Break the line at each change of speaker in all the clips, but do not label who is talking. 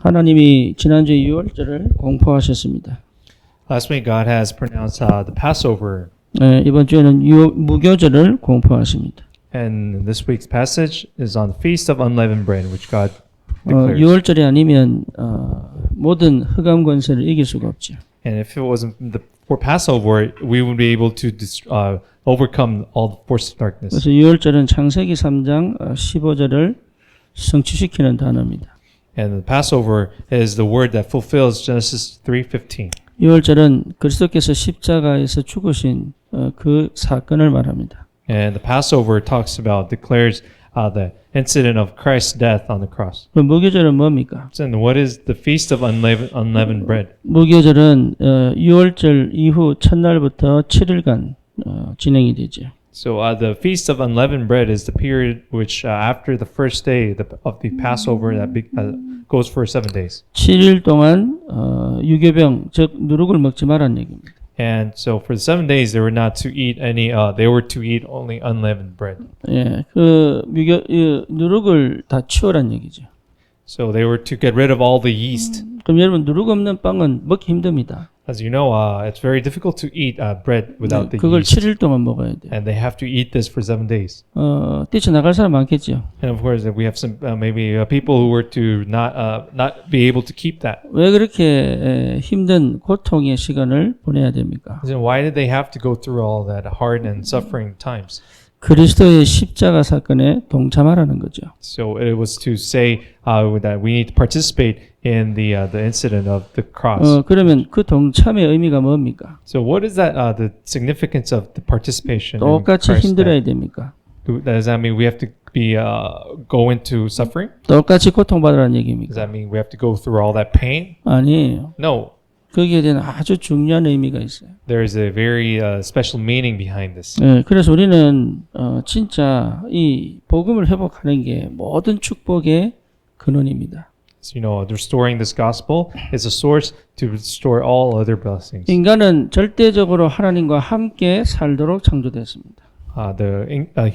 하나님이 지난주에 유월절을 공포하셨습니다.
Last week, God has pronounced the Passover,
이번 주에는 무교절을 공포하십니다.
and this week's passage is on the Feast of Unleavened Bread, which God declares.
유월절이 아니면 모든 흑암 권세를 이길 수가 없죠.
And if it wasn't for Passover, we would be able to overcome all the forces of darkness.
그래서 유월절은 창세기 3장 15절을 성취시키는 단어입니다.
And the Passover is the word that fulfills Genesis 3:15.
유월절은 그리스도께서 십자가에서 죽으신 그 사건을 말합니다.
And the Passover declares the incident of Christ's death on the cross.
그럼 무교절은 뭡니까?
And what is the Feast of Unleavened Bread?
무교절은 유월절 이후 첫날부터 7일간 진행이 되죠.
So the Feast of Unleavened Bread is the period which after the first day of the Passover that goes for 7 days.
7일 동안 유교병 즉 누룩을 먹지 말라는 얘기입니다.
And so for the 7 days they were not to eat any. They were to eat only unleavened bread.
예, 누룩을 다 치우란 얘기죠.
So they were to get rid of all the yeast.
그럼 여러분 누룩 없는 빵은 먹기 힘듭니다.
As you know, it's very difficult to eat bread without the
그걸
yeast.
7일 동안 먹어야 돼요.
And they have to eat this for 7 days.
뛰쳐나갈 사람 많겠죠.
And of course, we have some maybe people who were to not be able to keep that.
왜 그렇게 힘든 고통의 시간을 보내야 됩니까?
Then why did they have to go through all that hard and suffering times?
그리스도의 십자가 사건에 동참하라는 거죠.
So it was to say that we need to participate in the incident of the cross.
그러면 그 동참의 의미가 뭡니까?
So what is that the significance of the participation in
똑같이
Christ's
힘들어야
death?
됩니까?
Does that mean we have to be go into suffering?
똑같이 고통받으라는
Does
얘기입니까?
that mean we have to go through all that pain?
아니에요.
No.
거기에 대한 아주 중요한 의미가 있어요.
There is a very special meaning behind this.
그래서 우리는 진짜 이 복음을 회복하는 게 모든 축복의 근원입니다.
So, restoring this gospel is a source to restore all other blessings.
인간은 절대적으로 하나님과 함께 살도록 창조됐습니다.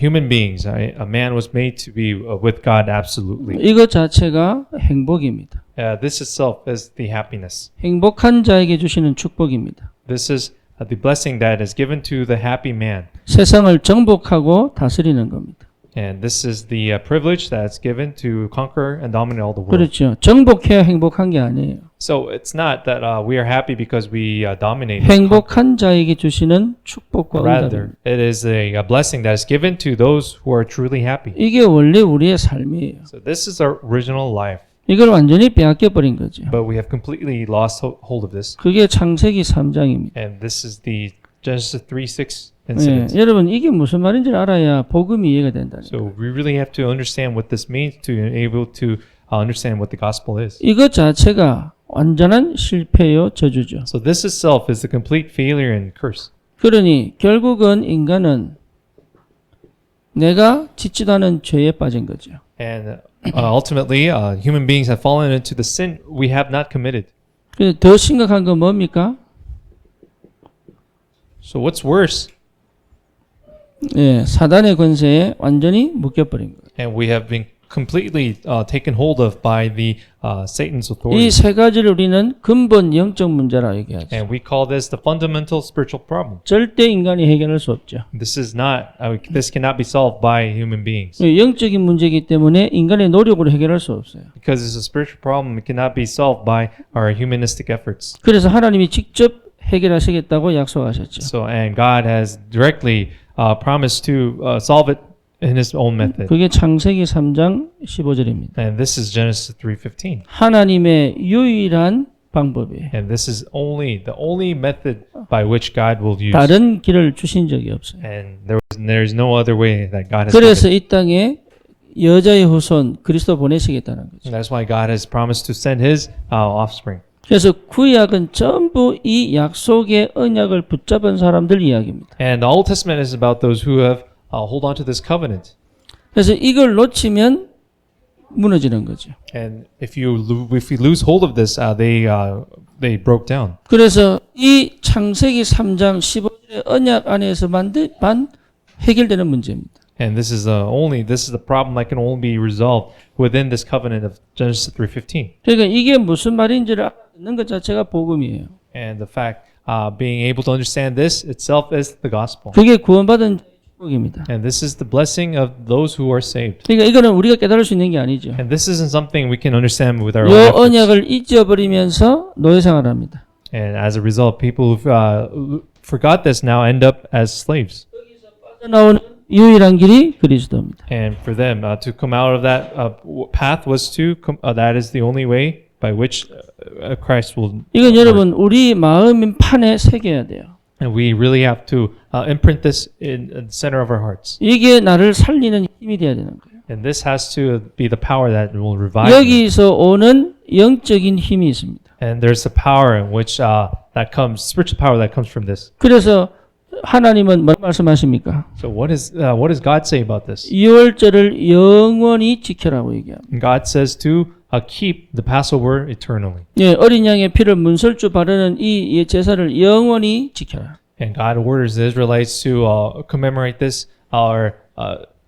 Human beings, a man was made to be with God absolutely.
이것 자체가 행복입니다.
This itself is the happiness.
행복한 자에게 주시는 축복입니다.
This is the blessing that is given to the happy man.
세상을 정복하고 다스리는 겁니다.
And this is the privilege that's given to conquer and dominate all the world.
그렇죠. 정복해야 행복한 게 아니에요.
So it's not that we are happy because we dominate.
행복한 자에게 주시는 축복과
Rather,
응답입니다.
it is a blessing that is given to those who are truly happy.
이게 원래 우리의 삶이에요.
So this is our original life,
이걸 완전히 빼앗겨 버린 거죠.
but we have completely lost hold of this.
그게 창세기 3장입니다.
And this is the Genesis 3:6
예,
incident.
여러분 이게 무슨 말인지를 알아야 복음이 이해가 된다는 거예요.
So we really have to understand what this means to be able to understand what the gospel is.
이것 자체가 완전한 실패요 저주죠.
So this itself is a complete failure and curse.
그러니 결국은 인간은 내가 짓지도 않은 죄에 빠진 거죠.
And ultimately, human beings have fallen into the sin we have not committed.
더 심각한 건 뭡니까?
So what's worse?
예, 사단의 권세에 완전히 묶여버린 거예요.
And we have been completely taken hold of by the Satan's authority.
이 세 가지를 우리는 근본 영적 문제라 얘기하죠.
And we call this the fundamental spiritual problem.
절대 인간이 해결할 수 없죠.
This cannot be solved by human beings.
영적인 문제이기 때문에 인간의 노력으로 해결할 수 없어요.
Because it's a spiritual problem, it cannot be solved by our humanistic efforts.
그래서 하나님이 직접 해결하시겠다고 약속하셨죠.
So, and God has directly promised to solve it in His own method.
그게 창세기 3장 15절입니다.
And this is Genesis 3:15.
하나님의 유일한 방법이에요.
And this is the only method by which God will use.
다른 길을 주신 적이 없어요.
And there's no other way that God has
그래서
given.
이 땅에 여자의 후손 그리스도 보내시겠다는 거죠.
And that's why God has promised to send His offspring.
그래서 구약은 전부 이 약속의 언약을 붙잡은 사람들 이야기입니다.
And the Old Testament is about those who have hold on to this covenant.
그래서 이걸 놓치면 무너지는 거죠.
And if you lose hold of this, they broke down.
그래서 이 창세기 3장 15절의 언약 안에서만 해결되는 문제입니다.
And this is the problem that can only be resolved within this covenant of Genesis 3:15.
그러니까 이게 무슨 말인지를 알아듣는 것 자체가 복음이에요.
And the fact being able to understand this itself is the gospel.
그게 구원받은 축복입니다.
And this is the blessing of those who are saved.
그러니까 이거는 우리가 깨달을 수 있는 게 아니죠.
And this isn't something we can understand with our
이
own efforts.
언약을 잊어버리면서 노예 생활합니다.
And as a result, people who forgot this now end up as slaves.
나오는 유일한 길이 그리스도입니다.
And for them to come out of that path was that is the only way by which Christ will.
이건 여러분 우리 마음 판에 새겨야 돼요.
And we really have to imprint this in the center of our hearts.
이게 나를 살리는 힘이 돼야 되는 거예요.
And this has to be the power that will revive me.
여기서 오는 영적인 힘이 있습니다.
And there's the power in which spiritual power that comes from this.
그래서 하나님은 뭐 말씀하십니까?
So what does God say about this?
6월절을 영원히 지켜라고 얘기합니다.
God says to keep the Passover eternally.
예, 어린 양의 피를 문설주 바르는 이 제사를 영원히 지켜라.
And God orders the Israelites to commemorate this or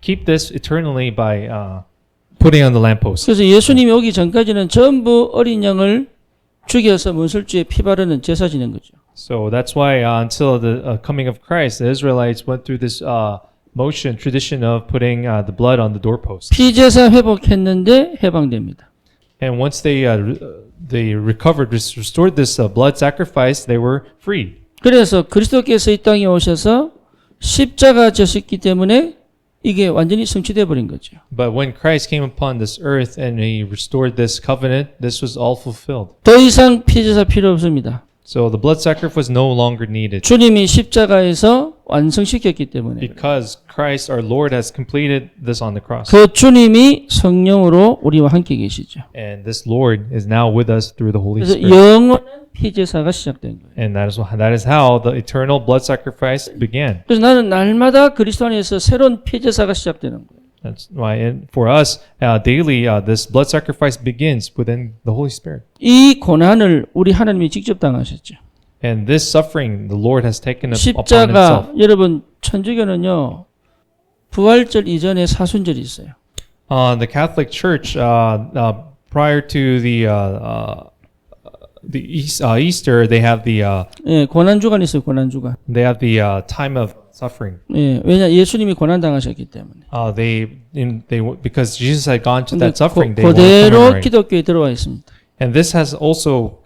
keep this eternally by putting on the lamppost.
그래서 예수님이 오기 전까지는 전부 어린 양을 죽여서 문설주에 피 바르는 제사 지낸 거죠.
So that's why until the coming of Christ, the Israelites went through this tradition of putting the blood on the doorpost.
피 제사 회복했는데 해방됩니다.
And once they restored this blood sacrifice, they were freed.
그래서 그리스도께서 이 땅에 오셔서 십자가 지셨기 때문에 이게 완전히 성취돼 버린 거죠.
But when Christ came upon this earth and he restored this covenant, this was all fulfilled.
더 이상 피 제사 필요 없습니다.
So the blood sacrifice was no longer needed
주님이 십자가에서 완성시켰기 때문에
because Christ our Lord has completed this on the cross.
그 주님이 성령으로 우리와 함께 계시죠.
And this Lord is now with us through the Holy
그래서
Spirit.
영원한 피 제사가 시작된 거예요.
And that is how the eternal blood sacrifice began.
그래서 나는 날마다 그리스도 안에서 새로운 피 제사가 시작되는 거예요.
That's why for us daily this blood sacrifice begins within the Holy Spirit.
이 고난을 우리 하나님이 직접 당하셨죠.
And this suffering the Lord has taken upon
십자가
himself.
여러분 천주교는요 부활절 이전에 사순절이 있어요.
The Catholic Church prior to the Easter they have
예, 고난 주간이 있어요. 고난 주간.
they have the time of suffering.
예, 왜냐 예수님이 고난 당하셨기 때문에.
Because Jesus had gone to
근데
that suffering, they want to
그대로
commemorate.
기독교에 들어와 있습니다.
And this has also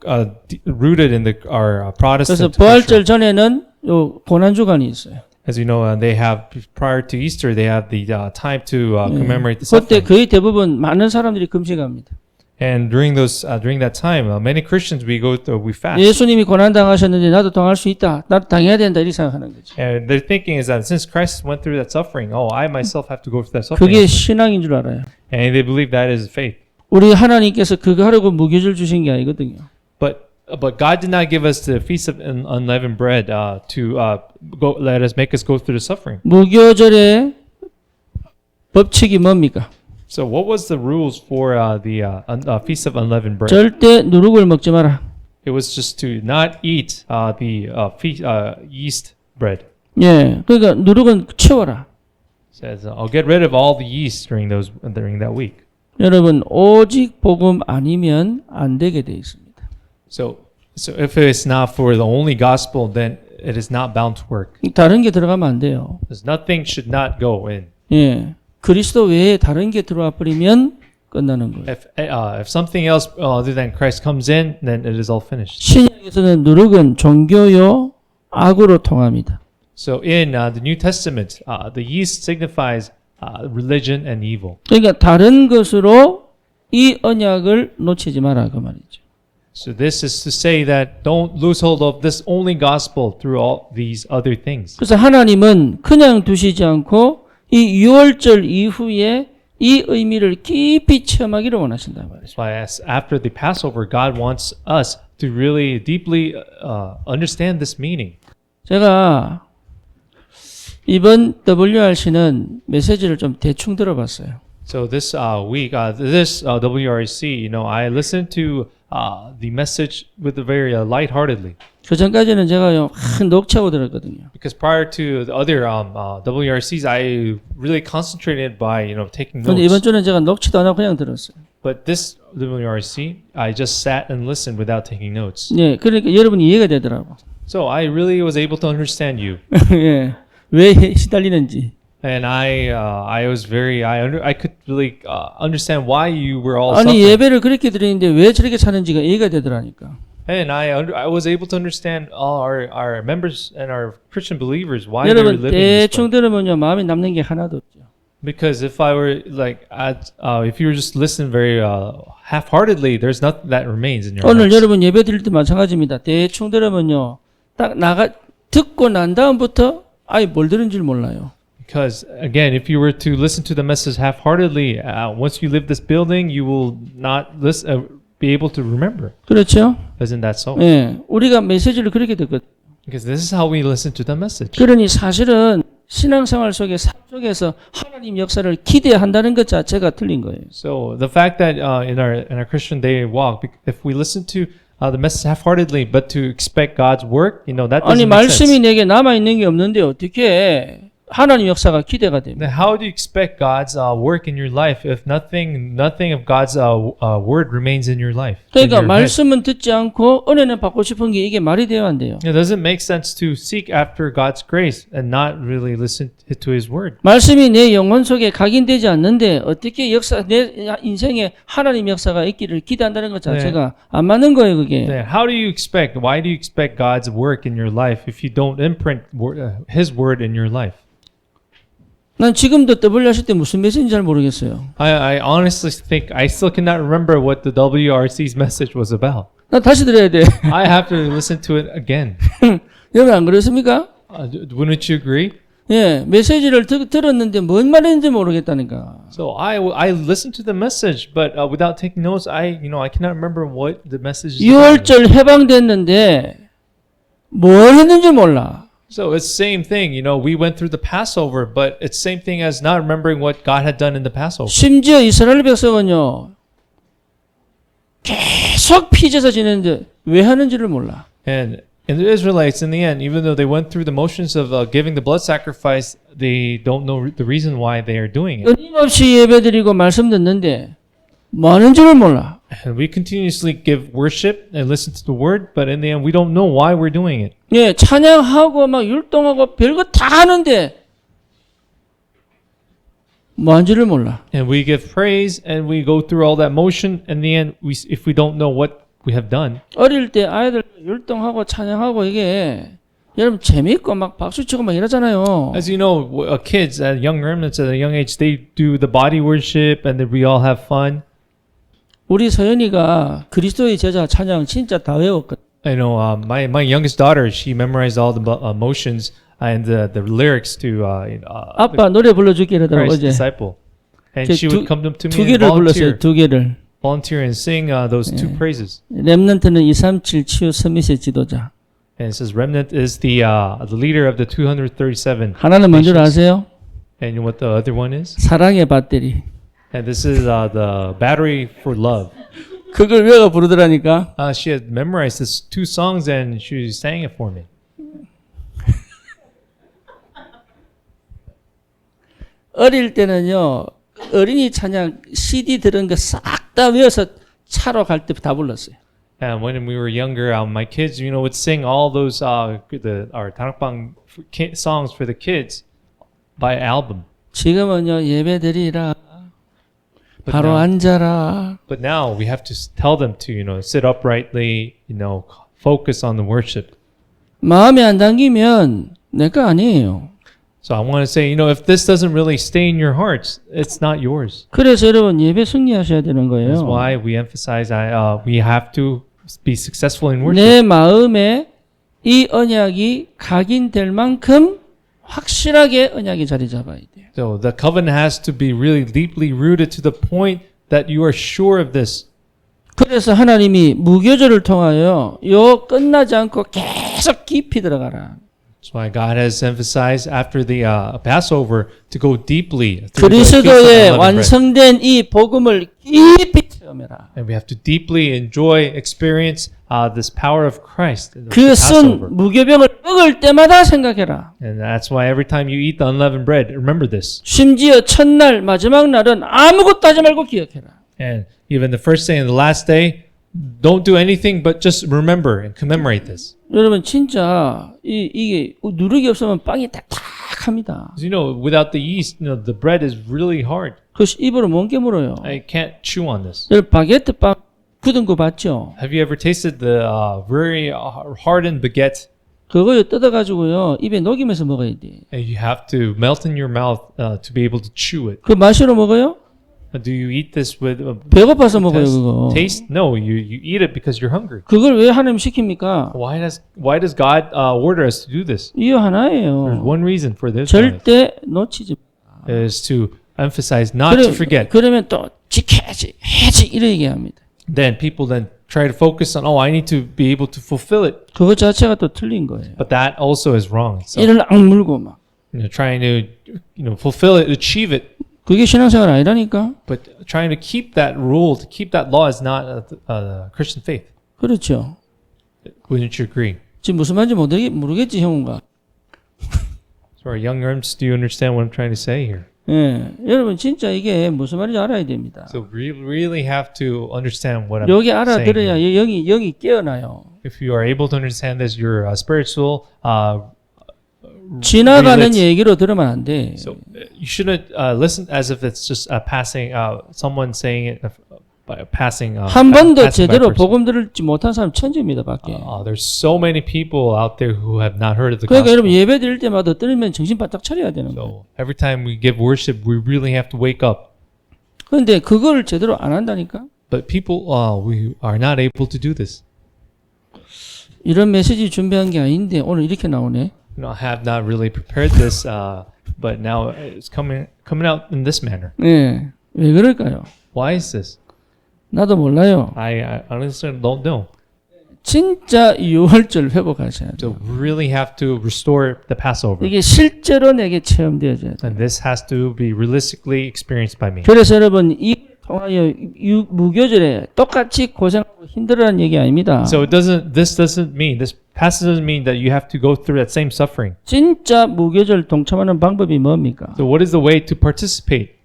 rooted in our
그래서
Protestant
부활절
culture.
전에는 요 고난 주간이 있어요.
As you know, they have prior to Easter, they have the time to commemorate the
그때
suffering.
거의 대부분 많은 사람들이 금식합니다.
And during that time, many Christians we fast.
예수님이 고난 당하셨는데 나도 당할 수 있다. 나도 당해야 된다 이렇게 생각하는 거죠.
And their thinking is that since Christ went through that suffering, I myself have to go through that
그게
suffering.
신앙인 줄 알아요.
And they believe that is faith.
우리 하나님께서 그거 하려고 무교절 주신 게 아니거든요.
But God did not give us the feast of unleavened bread to make us go through the suffering.
무교절의 법칙이 뭡니까?
So what was the rules for the feast of unleavened bread?
절대 누룩을 먹지 마라.
It was just to not eat the yeast bread.
예, 그러니까 누룩은 치워라.
It says, I'll get rid of all the yeast during that week.
여러분 오직 복음 아니면 안 되게 돼 있습니다.
So if it's not for the only gospel, then it is not bound to work.
다른 게 들어가면 안 돼요.
Because nothing should not go in.
예, 그리스도 외에 다른 게 들어와 버리면 끝나는 거예요.
If something else other than Christ comes in, then it is all finished.
신약에서는 누룩은 종교요 악으로 통합니다.
So in the New Testament, the yeast signifies religion and evil.
그러니까 다른 것으로 이 언약을 놓치지 마라 그 말이죠.
So this is to say that don't lose hold of this only gospel through all these other things.
그래서 하나님은 그냥 두시지 않고 이 6월절 이후에 이 의미를 깊이 체험하기를 원하신다 말이에요.
That's why after the Passover, God wants us to really deeply understand this meaning.
제가 이번 WRC는 메시지를 좀 대충 들어봤어요.
So this week, this WRC, I listened to the message with a very lightheartedly.
그 전까지는 제가요 녹취하고 들었거든요.
Because prior to the other WRCs, I really concentrated by taking
그런데 이번
notes.
주는 제가 녹취도 안 하고 그냥 들었어요.
But this WRC, I just sat and listened without taking notes.
네, 그러니까 여러분이 이해가 되더라고.
So I really was able to understand you,
예, 왜 시달리는지.
and I was very I could really understand why you were all
아니
suffering.
예배를 그렇게 드리는데 왜 저렇게 사는지가 이해가 되더라니까.
And I was able to understand all our members and our Christian believers why they were
여러분
living this way.
대충 들으면요 마음에 남는 게 하나도 없죠.
Because if I were if you were just listening very half-heartedly, there's nothing that remains in your
오늘
hearts.
여러분 예배 드릴 때 마찬가지입니다. 대충 들으면요 딱 듣고 난 다음부터 아예 뭘 들은 줄 몰라요.
Because again, if you were to listen to the message half-heartedly, once you leave this building, you will not be able to remember.
그렇죠?
Isn't that so?
예, 우리가 메시지를 그렇게 듣거든.
Because this is how we listen to the message.
그러니 사실은 신앙생활 속에 삶 속에서 하나님 역사를 기대한다는 것 자체가 틀린 거예요.
So the fact that in our Christian day walk, if we listen to the message half-heartedly, but to expect God's work, that
아니
doesn't make sense.
말씀이 내게 남아 있는 게 없는데 어떻게 하나님 역사가 기대가 됩니까?
Then how do you expect God's work in your life if nothing of God's word remains in your life? in
그러니까
your head?
말씀은 듣지 않고 은혜는 받고 싶은 게 이게 말이 돼요 안 돼요?
It doesn't make sense to seek after God's grace and not really listen to His word.
말씀이 내 영혼 속에 각인되지 않는데 어떻게 내 인생에 하나님 역사가 있기를 기대한다는 것 자체가 안 맞는 거예요 그게.
Then how do you expect? Why do you expect God's work in your life if you don't imprint His word in your life?
난 지금도 W 하실 때 무슨 메시지인지 잘 모르겠어요.
I honestly think I still cannot remember what the WRC's message was about.
나 다시 들어야 돼.
I have to listen to it again.
여러분 안 그렇습니까?
Wouldn't you agree?
예, 메시지를 들었는데 뭔 말인지 모르겠다니까.
So I listened to the message, but without taking notes, I cannot remember what the message is about.
6월절 해방됐는데 뭘 했는지 몰라.
So it's same thing, we went through the Passover, but it's same thing as not remembering what God had done in the Passover.
심지어 이스라엘 백성은요 계속 피제사 지내는데 왜 하는지를 몰라.
And the Israelites, in the end, even though they went through the motions of giving the blood sacrifice, they don't know the reason why they are doing it.
끊임없이 예배드리고 말씀 듣는데 뭐 하는지를 몰라.
And we continuously give worship and listen to the word, but in the end, we don't know why we're doing it.
예, 찬양하고 막 율동하고 별거 다 하는데 뭐 하는지를 몰라.
And we give praise and we go through all that motion. In the end, if we don't know what we have done.
어릴 때 아이들 율동하고 찬양하고 이게 여러분 재밌고 막 박수치고 막 이러잖아요.
As you know, kids, young remnants at a young age, they do the body worship and then we all have fun.
우리 서연이가 그리스도의 제자 찬양 진짜 다 외웠거든.
I know my youngest daughter, she memorized all the motions and the lyrics to
아빠 노래 불러줄게 이러더라고
Christ's
어제.
disciple. And
그
she would come to
두
me and
개를 불렀어요. 두 개를.
volunteer and sing those two praises.
렘넌트는 237 치유 서밋의 지도자.
And it says remnant is the leader of the 237.
하나는 뭔 줄 아세요?
And you know what the other one is?
사랑의 배터리.
And this is the battery for love.
그걸 외워 부르더라니까.
She had memorized these two songs and she sang it for me.
어릴 때는요 어린이 찬양 CD 들은 거 싹 다 외워서 차로 갈 때 다 불렀어요.
And when we were younger, my kids, would sing all those our 다락방 songs for the kids by album.
지금은요 예배드리라.
But
바로
now,
앉아라.
but now we have to tell them to, sit uprightly, focus on the worship.
마음에 안 담기면 내 거 아니에요.
So I want to say, if this doesn't really stay in your hearts, it's not yours.
그래서 여러분 예배 승리하셔야 되는
That's
거예요.
why we emphasize we have to be successful in worship.
내 마음에 이 언약이 각인될 만큼 확실하게 언약이 자리 잡아야 돼요.
So the covenant has to be really deeply rooted to the point that you are sure of this.
그래서 하나님이 무교절을 통하여 요 끝나지 않고 계속 깊이 들어가라.
That's why God has emphasized after the Passover to go deeply through the Feast of
그리스도의
Unleavened Bread.
완성된 이 복음을 깊이 체험해라.
And we have to deeply enjoy, experience this power of Christ. The
그 쓴
Passover.
무교병을 먹을 때마다 생각해라.
And that's why every time you eat the unleavened bread, remember this.
심지어 첫날 마지막 날은 아무것도 하지 말고 기억해라.
And even the first day and the last day, don't do anything but just remember and commemorate this.
여러분 진짜 이게 누룩이 없으면 빵이 딱딱합니다.
'Cause, you know, without the yeast, you know, the bread is really hard.
그래서 입으로 못 깨물어요.
I can't chew on this.
여러분 바게트 빵 굳은 거 봤죠?
Have you ever tasted the very hardened baguette?
그거 뜯어가지고요 입에 녹이면서 먹어야 돼.
And you have to melt in your mouth to be able to chew it.
그 마시러 먹어요?
Do you eat this with
배고파서 먹어요 그거.
taste? No, you eat it because you're hungry.
그걸 왜 하나님 시킵니까?
Why does God order us to do this?
이유
There's
하나예요.
one reason for this. guys,
절대 놓치지.
is to emphasize not to forget.
그러면 또 지켜야지, 해야지 이래 얘기합니다.
Then people then try to focus on, I need to be able to fulfill it.
그것 자체가 또 틀린 거예요.
But that also is wrong. So,
이를 악물고 막.
trying to fulfill it, achieve it,
그게 신앙생활 아니라니까.
but trying to keep that rule, to keep that law is not Christian faith.
그렇죠.
Wouldn't you agree?
지금 무슨 말인지 모르겠지 형은가.
So our young Rems, do you understand what I'm trying to say here?
예, 여러분 진짜 이게 무슨 말인지 알아야 됩니다.
So we really have to understand what I'm
여기
saying.
알아들어야
here.
영이 깨어나요.
If you are able to understand this, your spiritual
지나가는
relates-
얘기로 들으면 안 돼.
So you shouldn't listen as if it's just passing, someone saying it by passing.
한 번도
passing by
제대로
person.
복음 들을지 못한 사람 천지입니다 밖에.
There's so many people out there who have not heard of the
그러니까 여러분
gospel.
예배 드릴 때마다 들으면 정신 바짝 차려야 되는 거예요.
So every time we give worship, we really have to wake up.
그런데 그걸 제대로 안 한다니까.
But people, we are not able to do this.
이런 메시지 준비한 게 아닌데 오늘 이렇게 나오네.
Have not really prepared this, but now it's coming out in this manner.
네, 왜 그럴까요?
Why is this?
나도 몰라요.
I honestly don't know.
진짜 유월절 회복하셔야 돼요.
So we really have to restore the Passover.
이게 실제로 내게 체험되어져야 돼요.
And this has to be realistically experienced by me.
그래서 여러분 이 통하여 무교절에 똑같이 고생하고 힘들어하는 얘기 아닙니다.
So this doesn't mean, this passage doesn't mean that you have to go through that same suffering.
진짜 무교절 동참하는 방법이 뭡니까?
So what is the way to participate?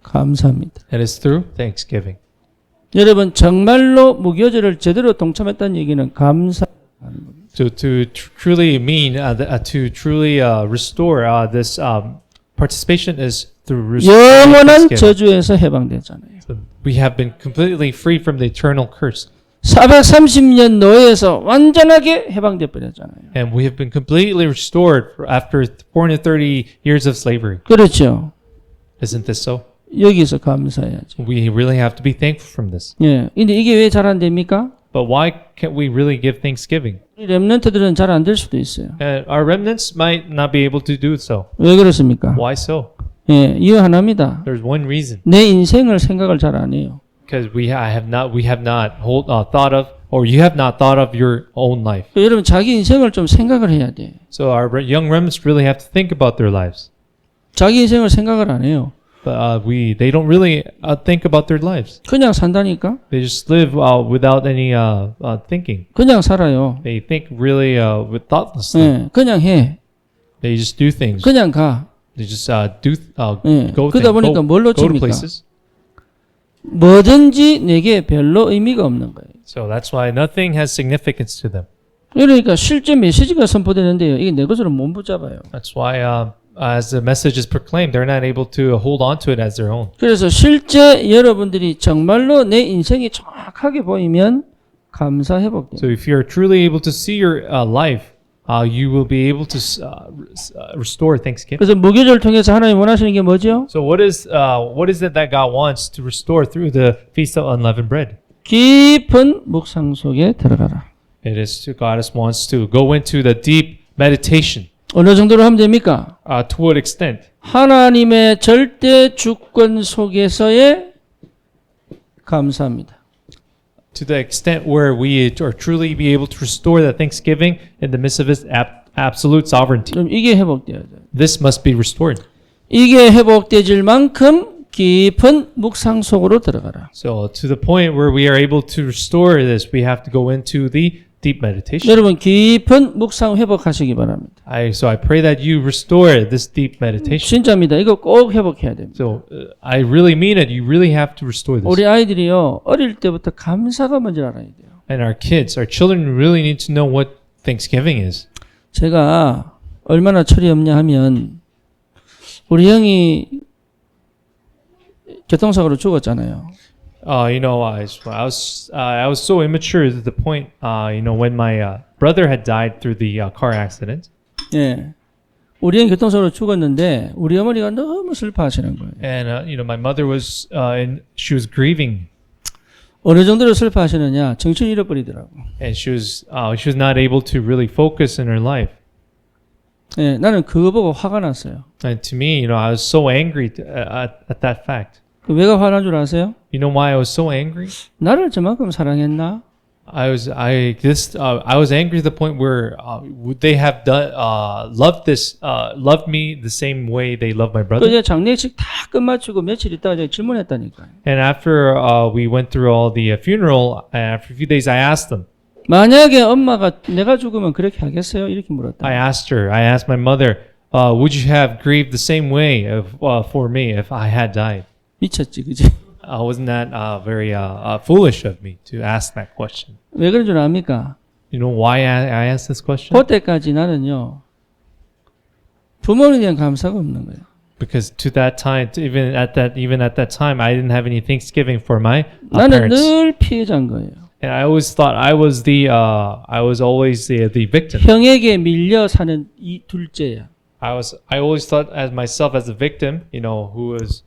감사합니다.
It is through thanksgiving.
여러분 정말로 무교절을 제대로 동참했다는 얘기는 감사.
So to truly mean, to truly restore this participation is through restoring
영원한
thanksgiving.
저주에서 해방되잖아요.
So we have been completely free from the eternal curse.
430년 노예에서 완전하게 해방돼 버렸잖아요.
And we have been completely restored after 430 years of slavery.
그렇죠.
Isn't this so?
여기서 감사해야죠.
We really have to be thankful from this.
예. 근데 이게 왜 잘 안 됩니까?
But why can't we really give thanksgiving?
우리 렘넌트들은 잘 안 될 수도 있어요.
And our remnants might not be able to do so.
왜 그렇습니까?
Why so?
예, 이유 하나입니다.
There's one reason.
내 인생을 생각을 잘 안 해요.
Because we have not thought of, or you have not thought of your own life.
여러분 자기 인생을 좀 생각을 해야 돼.
So our young remnants really have to think about their lives.
자기 인생을 생각을 안 해요.
But they don't really think about their lives.
그냥 산다니까?
They just live without any thinking.
그냥 살아요.
They think really with thoughtlessly.
예, 그냥 해.
They just do things.
그냥 가.
They just
예,
go
그러다 보니까 뭘
go to
놓칩니까?
places.
뭐든지 내게 별로 의미가 없는 거예요.
So that's why nothing has significance to them.
그러니까 실제 메시지가 선포되는데요. 이게 내 것으로 못 붙잡아요.
That's why as the message is proclaimed, they're not able to hold on to it as their own.
그래서 실제 여러분들이 정말로 내 인생이 정확하게 보이면 감사 회복돼요.
So if you're truly able to see your life, you will be able to restore thanksgiving.
그래서 무교절 통해서 하나님 원하시는 게 뭐죠?
So what is it that God wants to restore through the Feast of Unleavened Bread?
깊은 묵상 속에 들어가라.
It is God wants to go into the deep meditation.
어느 정도로 하면 됩니까?
To what extent?
하나님의 절대 주권 속에서의 감사합니다.
To the extent where we are truly be able to restore that thanksgiving in the midst of His absolute sovereignty.
좀 이게 회복돼야 돼요.
This must be restored.
이게 회복되질 만큼 깊은 묵상 속으로 들어가라.
So to the point where we are able to restore this, we have to go into the deep meditation.
여러분 깊은 묵상 회복하시기 바랍니다.
So I pray that you restore this deep meditation.
진짜입니다. 이거 꼭 회복해야 됩니다.
So I really mean it. You really have to restore this.
우리 아이들이요 어릴 때부터 감사가 뭔지 알아야 돼요.
And our kids, our children really need to know what Thanksgiving is.
제가 얼마나 철이 없냐 하면 우리 형이 교통사고로 죽었잖아요.
I was so immature to the point, when my brother had died through the car accident,
예, 우리 형 교통사고로 죽었는데 우리 어머니가 너무 슬퍼하시는 거예요.
and my mother was she was grieving,
어느 정도로 슬퍼하시느냐? 정신 잃어버리더라고.
and she was not able to really focus in her life.
예, 나는 그거 보고 화가 났어요.
And to me, I was so angry at that fact.
왜가 화난 줄 아세요?
You know why I was so angry?
나를 저만큼 사랑했나?
I was angry to the point where would they have loved me the same way they loved my brother?
그 장례식 다 끝마치고 며칠 있다가 제가 질문했다니까요.
And after we went through all the funeral, after a few days, I asked them.
만약에 엄마가 내가 죽으면 그렇게 하겠어요? 이렇게 물었다.
I asked my mother, would you have grieved the same way for me if I had died?
미쳤지, 그지?
Wasn't that very foolish of me to ask that question?
왜 그런 줄 압니까?
You know why I asked this question?
그때까지 나는요 부모님에 대한 감사가 없는 거예요.
Because to that time, even at that time, I didn't have any Thanksgiving for my
나는
parents.
늘 피해자인 거예요.
And I always thought I was always the victim.
형에게 밀려 사는 이 둘째야.
I always thought as myself as a victim, who was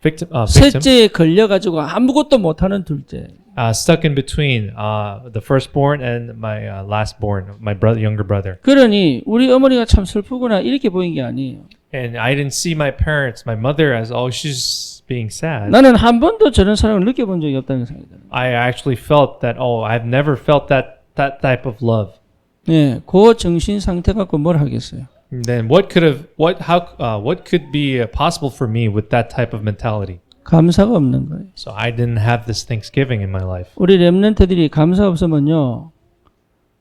victim,
셋째에 걸려가지고 아무것도 못하는 둘째.
stuck in between the firstborn and my lastborn, my younger brother.
그러니 우리 어머니가 참 슬프구나 이렇게 보인 게 아니에요.
And I didn't see my parents, my mother, as she's being sad.
나는 한 번도 저런 사랑을 느껴본 적이 없다는 생각이 들어요.
I actually felt that I've never felt that type of love.
네, 그 정신 상태 갖고 뭘 하겠어요?
And then what could be possible for me with that type of mentality?
감사가 없는 거예요.
So I didn't have this Thanksgiving in my life.
우리 렘넌트들이 감사 없으면요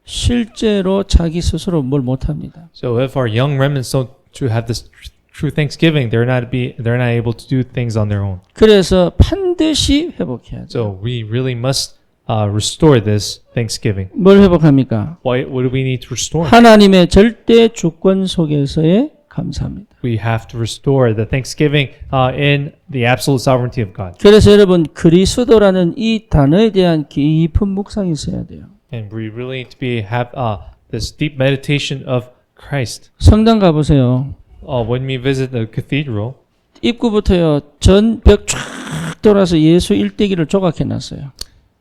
실제로 자기 스스로 뭘 못합니다.
So if our young remnants don't to have this true Thanksgiving, they're not able to do things on their own.
그래서 반드시 회복해야 돼요.
So we really must restore this Thanksgiving.
뭘 회복합니까?
What do we need to restore?
하나님의 절대 주권 속에서의 감사합니다.
We have to restore the Thanksgiving in the absolute sovereignty of God.
그래서 여러분 그리스도라는 이 단어에 대한 깊은 묵상이 있어야 돼요.
And we really need to have this deep meditation of Christ.
성당 가보세요.
When we visit the cathedral,
입구부터요 전 벽 쫙 돌아서 예수 일대기를 조각해놨어요.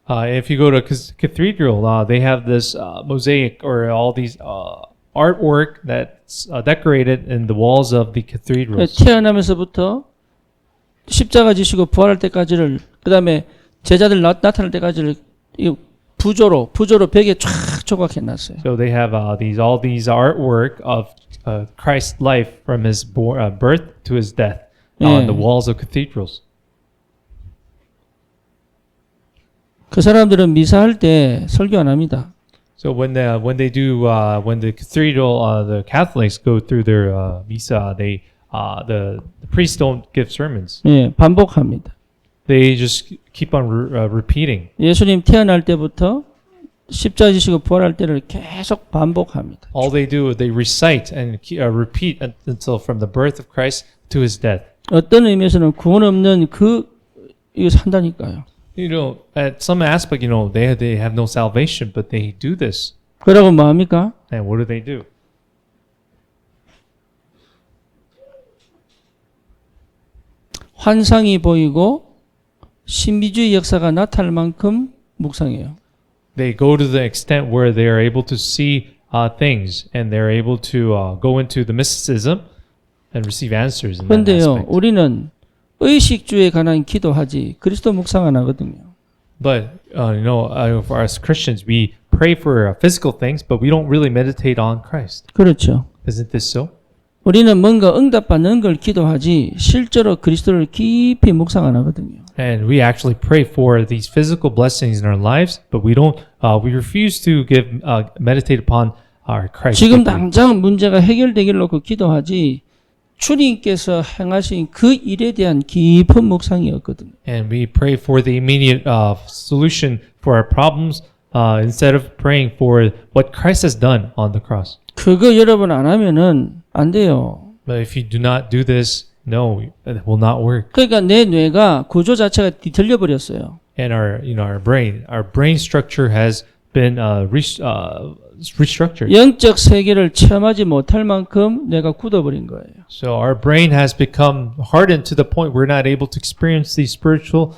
if you go to cathedral, they have this mosaic or all these artwork that's decorated in the walls of the cathedrals.
태어나면서부터 십자가 지시고 부활할 때까지를 그다음에 제자들 나타날 때까지를 이 부조로 벽에 쫙 조각해놨어요.
So they have all these artwork of Christ's life from his birth to his death on the walls of cathedrals.
그 사람들은 미사할 때 설교 안 합니다.
So when the cathedral the Catholics go through their misa, the priests don't give sermons.
예, 반복합니다.
They just keep on repeating.
예수님 태어날 때부터 십자가 지시고 부활할 때를 계속 반복합니다.
All they do is they recite and repeat until from the birth of Christ to his death.
어떤 의미에서는 구원 없는 이거 산다니까요.
At some aspect, they have no salvation, but they do this.
그러고 뭐 합니까?
And what do?
환상이 보이고 신비주의 역사가 나타날 만큼 묵상해요.
They go to the extent where they are able to see things and they're able to go into the mysticism and receive answers in that
그런데요,
aspect.
우리는 의식주에 관한 기도하지 그리스도 묵상 안 하거든요.
But for us Christians, we pray for physical things, but we don't really meditate on Christ.
그렇죠.
Isn't this so?
우리는 뭔가 응답받는 걸 기도하지 실제로 그리스도를 깊이 묵상 안 하거든요.
And we actually pray for these physical blessings in our lives, but we don't. We refuse to meditate upon our Christ.
지금
deeply.
당장 문제가 해결되기를 놓고 기도하지 주님께서 행하신 그 일에 대한 깊은 묵상이었거든요.
And we pray for the immediate solution for our problems instead of praying for what Christ has done on the cross.
그거 여러분 안 하면은 안 돼요.
But if you do not do this, no, it will not work.
그러니까 내 뇌가 구조 자체가 뒤틀려 버렸어요.
And our brain structure has been restructured.
영적 세계를 체험하지 못할 만큼 뇌가 굳어버린 거예요.
So our brain has become hardened to the point we're not able to experience the spiritual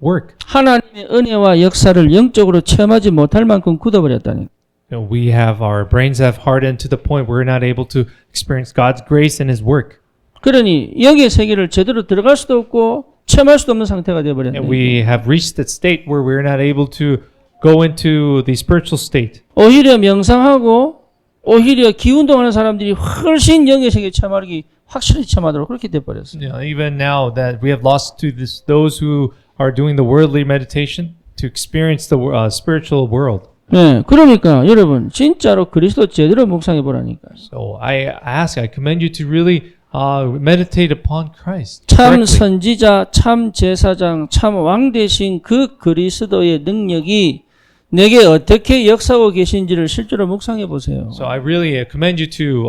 work.
하나님의 은혜와 역사를 영적으로 체험하지 못할 만큼 굳어버렸다니.
Our brains have hardened to the point we're not able to experience God's grace and His work.
그러니 영의 세계를 제대로 들어갈 수도 없고 체험할 수도 없는 상태가 되어버렸네.
And we have reached that state where we're not able to go into the spiritual state.
오히려 명상하고 오히려 기운동하는 사람들이 훨씬 영의 세계 체험하기 확실히 체험하도록 그렇게 돼버렸어요.
Even now that we have lost to those who are doing the worldly meditation to experience the spiritual world.
네, 그러니까 여러분 진짜로 그리스도 제대로 묵상해 보라니까요.
So I commend you to really meditate upon Christ.
참
correctly.
선지자, 참 제사장, 참 왕 되신 그 그리스도의 능력이 내게 어떻게 역사하고 계신지를 실제로 묵상해 보세요.
So I really commend you to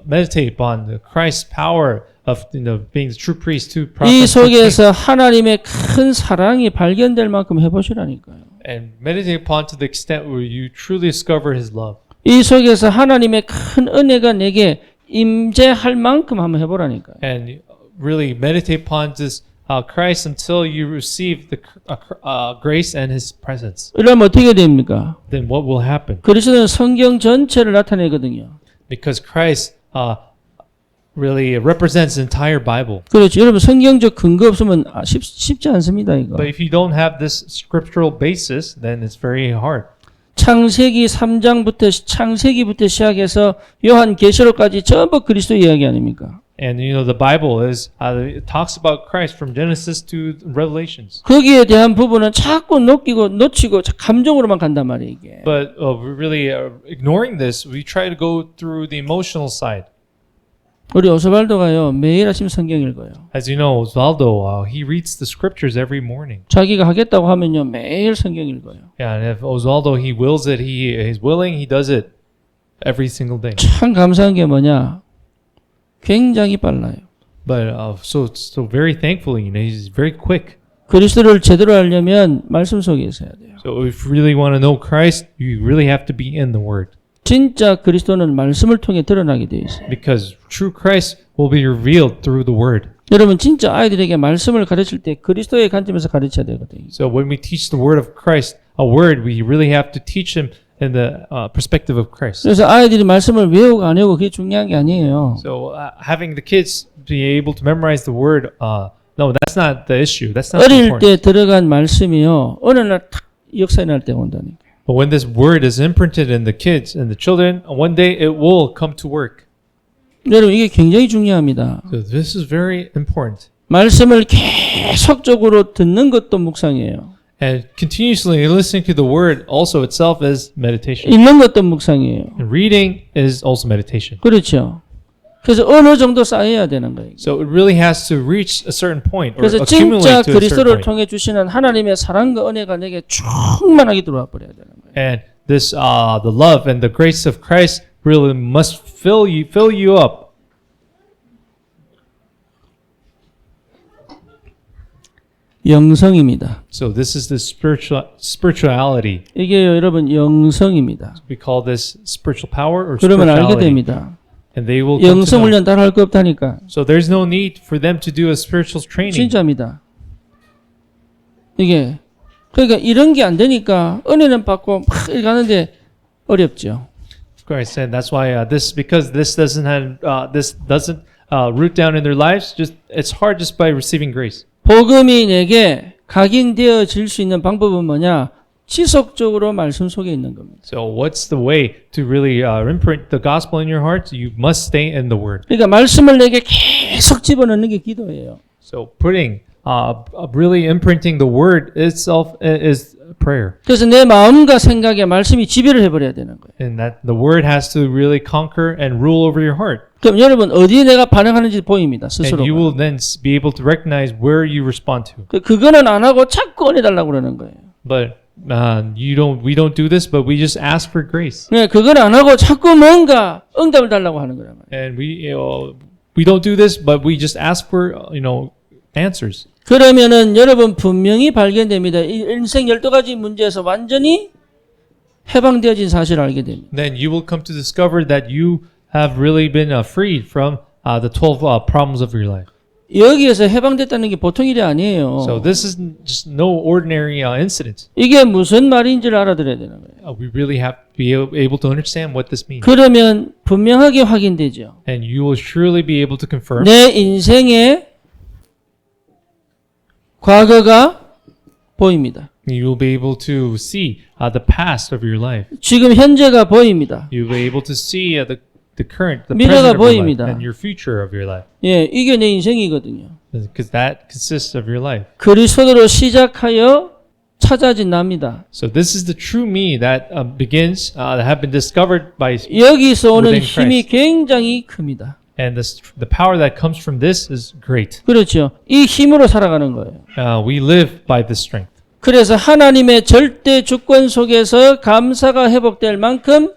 meditate upon the Christ's power of being the true priest to
이
prophet.
속에서 하나님의 큰 사랑이 발견될 만큼 해보시라니까요.
And meditate upon to the extent where you truly discover His love.
이 속에서 하나님의 큰 은혜가 내게 임재할 만큼 한번 해보라니까요.
And really meditate upon this Christ until you receive the grace and His presence.
이러면 어떻게 됩니까?
Then what will happen?
그리스도는 성경 전체를 나타내거든요.
Because Christ really represents the entire Bible.
그렇죠. 여러분 성경적 근거 없으면 쉽지 않습니다. 이거.
But if you don't have this scriptural basis, then it's very hard.
창세기 3장부터 시작해서 요한계시록까지 전부 그리스도 이야기 아닙니까?
And the Bible it talks about Christ from Genesis to Revelations.
거기에 대한 부분은 자꾸 놓치고 감정으로만 간단 말이에요, 이게.
But we're really ignoring this. We try to go through the emotional side.
우리 오스발도가요 매일 아침 성경 읽어요.
As you know, Osvaldo, he reads the scriptures every morning.
자기가 하겠다고 하면요 매일 성경 읽어요.
Yeah, and if Osvaldo he wills it, he is willing, he does it every single day.
참 감사한 게 뭐냐? 굉장히 빨라요.
But so very thankfully, he's very quick.
그리스도를 제대로 알려면 말씀 속에 있어야 돼요.
So if you really want to know Christ, you really have to be in the Word.
진짜 그리스도는 말씀을 통해 드러나게 되어 있어요.
Because true Christ will be revealed through the Word.
여러분 진짜 아이들에게 말씀을 가르칠 때 그리스도의 관점에서 가르쳐야 되거든요.
So when we teach the Word of Christ, a word, we really have to teach them in the perspective of Christ.
그래서 아이들이 말씀을 외우고 안 외우고 그게 중요한 게 아니에요.
So having the kids be able to memorize the Word, no, that's not the issue. That's not
어릴
important.
때 들어간 말씀이요 어느 날 탁 역사에 날 때가 온다니까.
But when this Word is imprinted in the kids and the children, one day it will come to work.
여러분 이게 굉장히 중요합니다.
So this is very important.
말씀을 계속적으로 듣는 것도 묵상이에요.
And continuously listening to the Word also itself is meditation.
읽는 것도 묵상이에요.
And reading is also meditation.
그렇죠. 그래서 어느 정도 쌓여야 되는 거예요.
So it really has to reach a certain point or
그래서
accumulate
진짜
to a certain
그리스도를
point.
통해 주시는 하나님의 사랑과 은혜가 내게 충만하게 들어와 버려야 되는 거예요.
And this the love and the grace of Christ really must fill you up.
영성입니다.
So this is the spirituality.
이게 여러분 영성입니다.
We call this spiritual power or
그러면 알게
spirituality.
됩니다.
And they will come to
영성
know.
훈련 따로 할 거 없다니까.
So there's no need for them to do a spiritual training.
진짜입니다. 이게 그러니까 이런 게 안 되니까 은혜는 받고 막 가는데 어렵죠.
Of course, and that's why because this doesn't root down in their lives. It's hard just by receiving grace.
복음이 내게 각인되어질 수 있는 방법은 뭐냐? 지속적으로 말씀 속에 있는 겁니다.
So what's the way to really imprint the gospel in your heart? You must stay in the word.
그러니까 말씀을 내게 계속 집어넣는 게 기도예요.
So putting, really imprinting the word itself is prayer.
그래서 내 마음과 생각에 말씀이 지배를 해버려야 되는 거예요.
And that the word has to really conquer and rule over your heart.
그럼 여러분 어디에 내가 반응하는지 보입니다.
And
스스로.
you will then be able to recognize where you respond to.
그거는 안 하고 자꾸 꺼내달라고 그러는 거예요.
But we don't do this, but we just ask for grace.
네, 그걸 안 하고 자꾸 뭔가 응답을 달라고 하는 거란 말이에요.
And we don't do this, but we just ask for, answers.
그러면은 여러분 분명히 발견됩니다. 이 인생 12가지 문제에서 완전히 해방되어진 사실을 알게 됩니다.
Then you will come to discover that you have really been freed from the 12 problems of your life.
여기에서 해방됐다는 게 보통 일이 아니에요.
So this is just no ordinary incident.
이게 무슨 말인지를 알아들어야 되는 거예요.
We really have to be able to understand what this means.
그러면 분명하게 확인되죠.
And you will surely be able to confirm
내 인생의 과거가 보입니다.
you will be able to see the past of your life.
지금 현재가 보입니다.
You will be able to see the current, the
미래가
present of your life,
보입니다.
and your future of your life.
예, 이게 내 인생이거든요.
Because that consists of your life.
그리스도로 시작하여 찾아진 납니다.
So this is the true me that begins, that have been discovered by,
여기서 오는
within
힘이
Christ.
굉장히 큽니다.
And the power that comes from this is great.
그렇죠. 이 힘으로 살아가는 거예요.
We live by this strength.
그래서 하나님의 절대 주권 속에서 감사가 회복될 만큼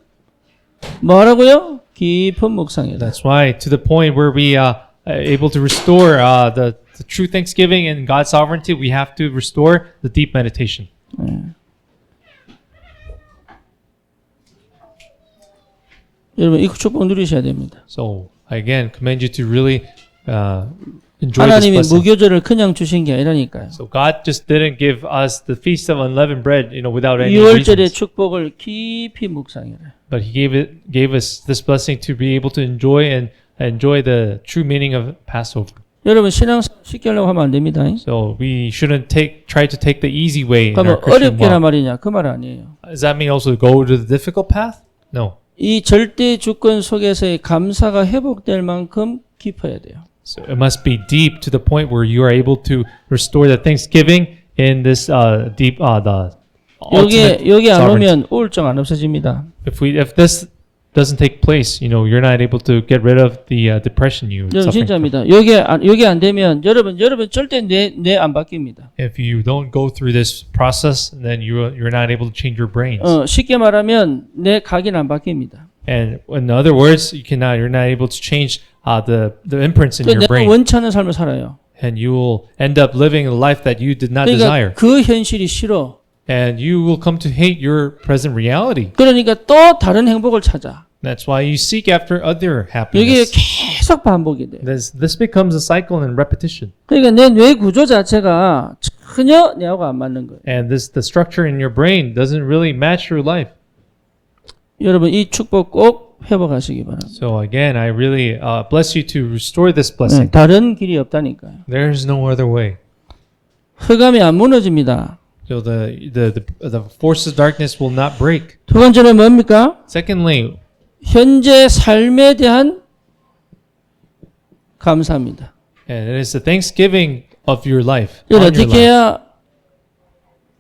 뭐라고요? 깊은 묵상이다.
That's why to the point where we are able to restore the true thanksgiving and God's sovereignty, we have to restore the deep meditation.
여러분 이 축복 누리셔야 됩니다.
So I again commend you to really enjoy this
하나님이
blessing.
무교절을 그냥 주신 게 아니라니까요.
So God just didn't give us the feast of unleavened bread, without any
6월절의
reasons.
축복을 깊이 묵상해라.
But He gave us this blessing to be able to enjoy the true meaning of Passover.
여러분 신앙생활 쉽게 하려고 하면 안 됩니다.
So we shouldn't try to take the easy way in
그러면
our Christian
어렵게란
walk.
말이냐? 그 말 아니에요.
Does that mean also go to the difficult path? No.
이 절대 주권 속에서의 감사가 회복될 만큼 깊어야 돼요.
So it must be deep to the point where you are able to restore the thanksgiving in this deep the ultimate
여기 안
sovereignty.
오면 우울증 안 없어집니다.
If this doesn't take place, you're not able to get rid of the depression you
여러분
suffering from.
진짜입니다. 여기 안 되면 여러분 절대 뇌 안 바뀝니다.
If you don't go through this process, then you're not able to change your brains.
쉽게 말하면 내 각인 안 바뀝니다.
And in other words, you're not able to change the imprints in your
내가
brain,
원치 않은 삶을 살아요.
and you will end up living a life that you did not desire,
그러니까 그 현실이 싫어.
and you will come to hate your present reality.
그러니까 또 다른 행복을 찾아.
That's why you seek after other
이게
happiness.
계속 반복이 돼요.
This becomes a cycle and repetition,
그러니까 내 뇌 구조 자체가 전혀 내하고 안 맞는 거예요.
and the structure in your brain doesn't really match your life.
여러분 이 축복 꼭 회복하시기 바랍니다.
So again, I really bless you to restore this blessing.
다른 길이 없다니까요.
There's no other way.
흑암이 안 무너집니다.
So the forces of darkness will not break.
두 번째는 뭡니까?
Secondly,
현재 삶에 대한 감사입니다.
and it is the thanksgiving of your life.
이걸
on your
어떻게
life.
해야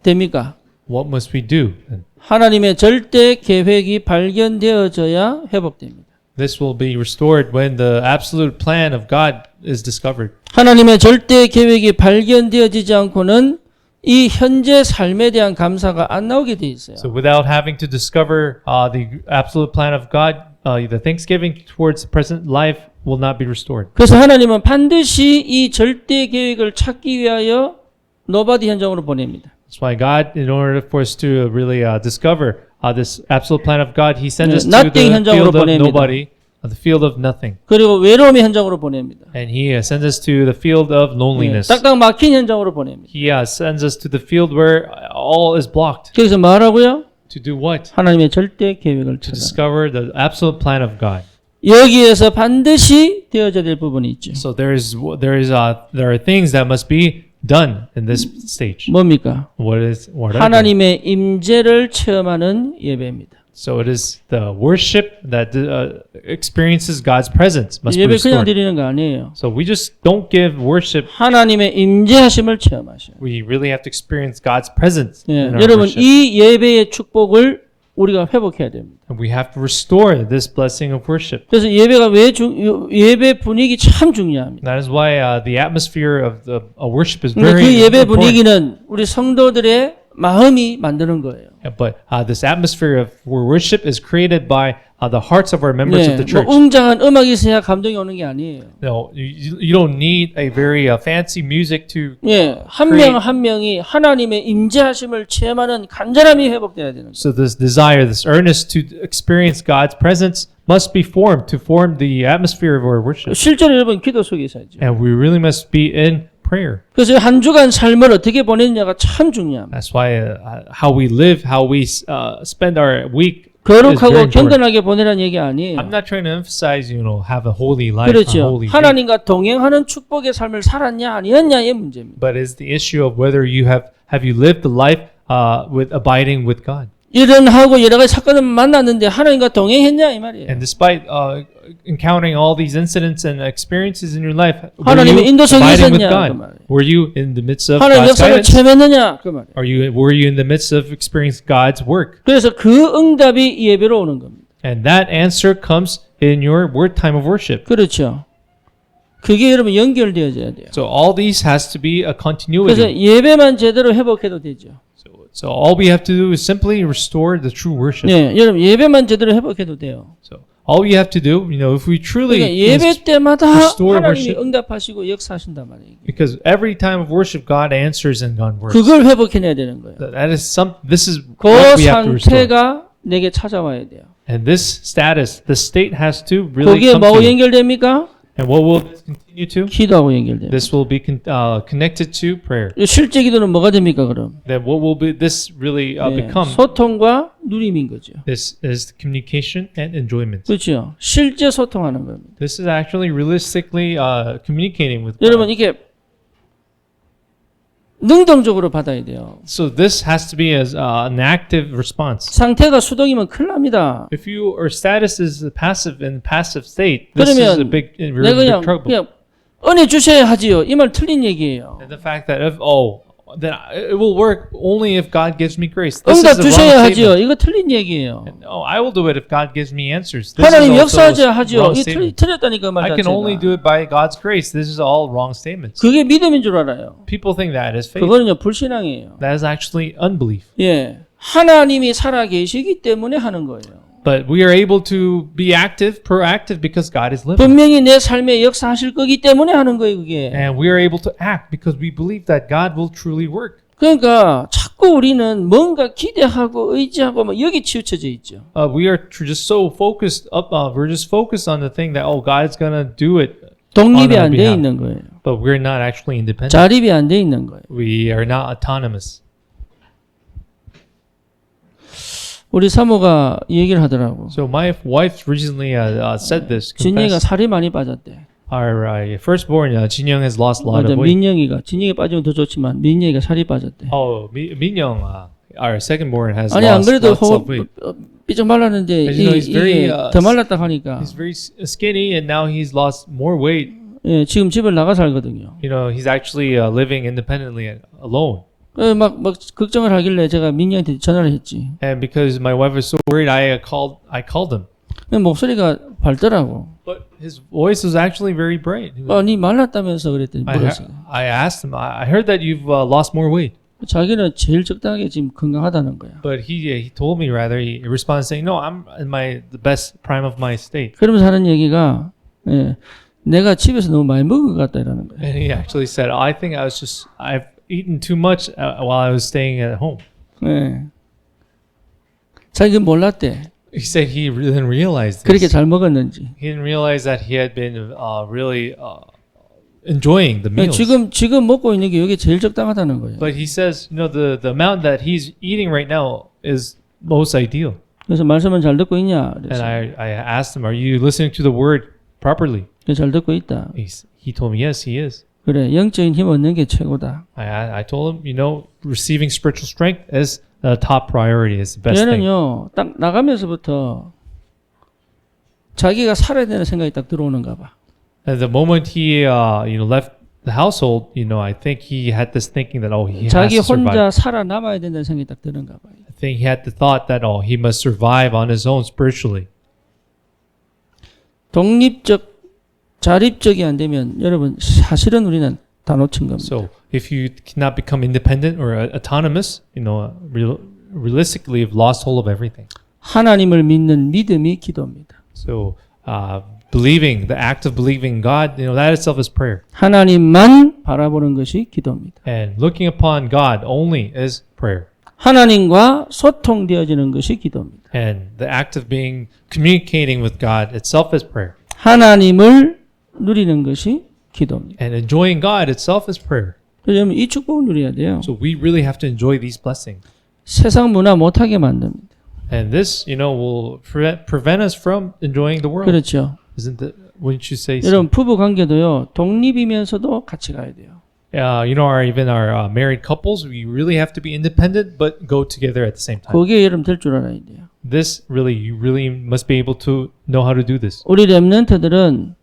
됩니까?
What must we do?
하나님의 절대 계획이 발견되어져야 회복됩니다.
This will be restored when the absolute plan of God is discovered.
하나님의 절대 계획이 발견되어지지 않고는 이 현재 삶에 대한 감사가 안 나오게 돼 있어요.
So without having to discover the absolute plan of God, the thanksgiving towards the present life will not be restored.
그래서 하나님은 반드시 이 절대 계획을 찾기 위하여 노바디 현장으로 보냅니다.
That's why God, in order for us to really discover this absolute plan of God, He sends us to
nothing
the
현장으로
field of
보냅니다.
nobody, the field of nothing.
그리고 외로움의 현장으로 보냅니다.
And He sends us to the field of loneliness.
딱딱 막힌 현장으로 보냅니다.
He sends us to the field where all is blocked.
그래서 말하고요?
To do what?
하나님의 절대 계획을
To
찾아.
discover the absolute plan of God.
여기에서 반드시 되어져야 될 부분이 있죠.
So there are things that must be done in this stage.
뭡니까?
What are they?
하나님의 임재를 체험하는 예배입니다.
So it is the worship that experiences God's presence must be
예배 그냥
restored.
드리는 거 아니에요.
So we just don't give worship.
하나님의 임재하심을 체험하셔요.
We really have to experience God's presence
예,
in our
여러분
worship.
이 예배의 축복을 우리가 회복해야 됩니다.
And we have to restore this blessing of worship.
그래서 예배가 왜 예배 분위기 참 중요합니다.
That is why the atmosphere of the worship is
근데
very
그 예배
important.
분위기는 우리 성도들의 마음이 만드는 거예요.
But this atmosphere of worship is created by the hearts of our members of the
뭐
church.
웅장한 음악이 있어야 감동이 오는 게 아니에요.
No, you don't need a very fancy music to.
예, 한 명 한 명이 하나님의 임재하심을 체험하는 간절함이 회복돼야 되는 거예요.
So this desire, this earnest to experience God's presence must be formed to form the atmosphere of our worship.
실제로 여러분 기도 속에 있어야죠.
And we really must be in prayer.
그래서 한 주간 삶을 어떻게 보냈냐가 참 중요합니다.
That's why how we live, how we spend our week is
거룩하고
very important.
경건하게 보내라는 얘기 아니에요.
I'm not trying to emphasize, have a holy life, a
그렇죠.
holy week.
하나님과 동행하는 축복의 삶을 살았냐 아니었냐의 문제입니다.
But it's the issue of whether you have you lived the life with abiding with God.
일어나고 여러 가지 사건을 만났는데 하나님과 동행했냐 이 말이에요.
And despite encountering all these incidents and experiences in your life, were
하나님의
you
인도성이
abiding with
있었냐, 그
God?
말이에요.
Were you in the midst of
하나님
God's
역사를
guidance?
체험했느냐 그 말이에요.
Were you in the midst of experiencing God's work?
그래서 그 응답이 예배로 오는 겁니다.
And that answer comes in your word time of worship.
그렇죠. 그게 여러분 연결되어져야 돼요.
So all these has to be a
그래서
continuity.
예배만 제대로 회복해도 되죠.
So all we have to do is simply restore the true worship.
네, 여러분 예배만 제대로 회복해도 돼요.
So all we have to do, if we truly
그러니까 예배 때마다
restore
하나님이
worship.
응답하시고 역사하신단 말이에요.
Because every time of worship, God answers and God works.
그걸 회복해내야 되는 거예요.
That is this is
그
what we have to restore.
상태가 내게 찾아와야 돼요.
And this status, the state has to really
거기에
come to
뭐하고
you.
연결됩니까?
And what will this continue to?
기도하고 연결돼요.
This will be connected to prayer.
실제 기도는 뭐가 됩니까 그럼?
Then what will be this really
네,
become?
소통과 누림인 거죠.
This is communication and enjoyment.
그렇죠. 실제 소통하는 겁니다.
This is actually realistically communicating with
여러분
God.
이게 능동적으로 받아야 돼요.
So this has to be as an active response.
상태가 수동이면 큰일 납니다.
If your status is passive in passive state, this is a
그러면
big,
내가
really big trouble.
그냥 은혜 주셔야 하지요. 이 말 틀린 얘기예요.
And the fact that then it will work only if God gives me grace. This
응답
is the
주셔야
wrong
하지요.
statement.
이거 틀린 얘기예요.
I will do it if God gives me answers. This
하나님
is also
역사하셔야
a
하지요.
wrong
이
statement.
틀렸다니까 말
I can only
자체가.
do it by God's grace. This is all wrong statements.
그게 믿음인 줄 알아요.
People think that is faith.
그거는요 불신앙이에요.
That is actually unbelief.
예, 하나님이 살아 계시기 때문에 하는 거예요.
But we are able to be active, proactive because God is living.
분명히 내 삶에 역사하실 거기 때문에 하는 거예요, 그게.
And we are able to act because we believe that God will truly work.
그러니까 자꾸 우리는 뭔가 기대하고 의지하고 뭐 여기 치우쳐져 있죠.
We are just so focused we're just focused on the thing that God's gonna do it,
독립이
on our
안 돼
behalf.
있는 거예요.
but we're not actually independent.
자립이 안 돼 있는 거예요.
We are not autonomous.
우리 사모가 얘기를 하더라고.
So my wife recently said this.
진이가
confessed.
살이 많이 빠졌대.
Our firstborn, Jinyoung, has lost a lot
맞아,
of weight.
민영이가 진이가 빠지면 더 좋지만 민영이가 살이 빠졌대.
Minyoung, our secondborn, has
아니 안
lost
그래도
lots of weight.
삐쩍 말랐는데
As you know, he's very,
더 말랐다 하니까
He's very skinny, and now he's lost more weight.
예, 지금 집을 나가 살거든요.
He's actually living independently alone.
막 걱정을 하길래 제가 민영한테 전화를 했지.
And because my wife was so worried, I called him.
목소리가 밝더라고.
But his voice was actually very bright.
니 말랐다면서 그랬더니 물었어요.
I asked him, I heard that you've lost more weight.
자기는 제일 적당하게 지금 건강하다는 거야.
But he told me rather, he responded saying, no, I'm in the best prime of my state.
그러면서 하는 얘기가 예, 내가 집에서 너무 많이 먹은 것 같다 이러는 거야.
And he actually said, I think I've eaten too much while I was staying at home.
예. 자기가 몰랐대.
He said he didn't realize
그렇게
this.
잘 먹었는지.
He didn't realize that he had been really enjoying the meals.
지금 먹고 있는 게 이게 제일 적당하다는 거예요.
But he says, the amount that he's eating right now is most ideal.
그래서 말씀은 잘 듣고 있냐?
And
그래서
I asked him, are you listening to the word properly?
잘 듣고 있다.
He told me, yes, he is.
그래, 영적인 힘 얻는 게 최고다.
I told him, you know, receiving spiritual strength is the top priority, is the best thing.
얘는요, 딱 나가면서부터 자기가 살아야 되는 생각이 딱 들어오는가 봐.
At the moment he, left the household, I think he had this thinking that, he has
자기
to survive.
혼자 살아남아야 된다는 생각이 딱 드는가 봐요.
I think he had the thought that, he must survive on his own spiritually.
독립적, 자립적이 안 되면 여러분 사실은 우리는 다 놓친 겁니다.
So if you cannot become independent or autonomous, realistically you've lost hold of everything.
하나님을 믿는 믿음이 기도입니다.
So believing, the act of believing God, that itself is prayer.
하나님만 바라보는 것이 기도입니다.
And looking upon God only is prayer.
하나님과 소통되어지는 것이 기도입니다.
And the act of communicating with God itself is prayer.
하나님을 누리는 것이 기도입니다.
And enjoying God itself is prayer.
그러면 이 축복을 누려야 돼요.
So we really have to enjoy these blessings.
세상 문화 못하게 만듭니다.
And this, will prevent us from enjoying the world.
그렇죠.
Wouldn't you say so?
여러분 부부 관계도요. 독립이면서도 같이 가야 돼요.
Our married couples, we really have to be independent, but go together at the same time.
그게 여러분 될 줄 알아야 돼요.
You really must be able to know how to do this.
우리 렘넌트들은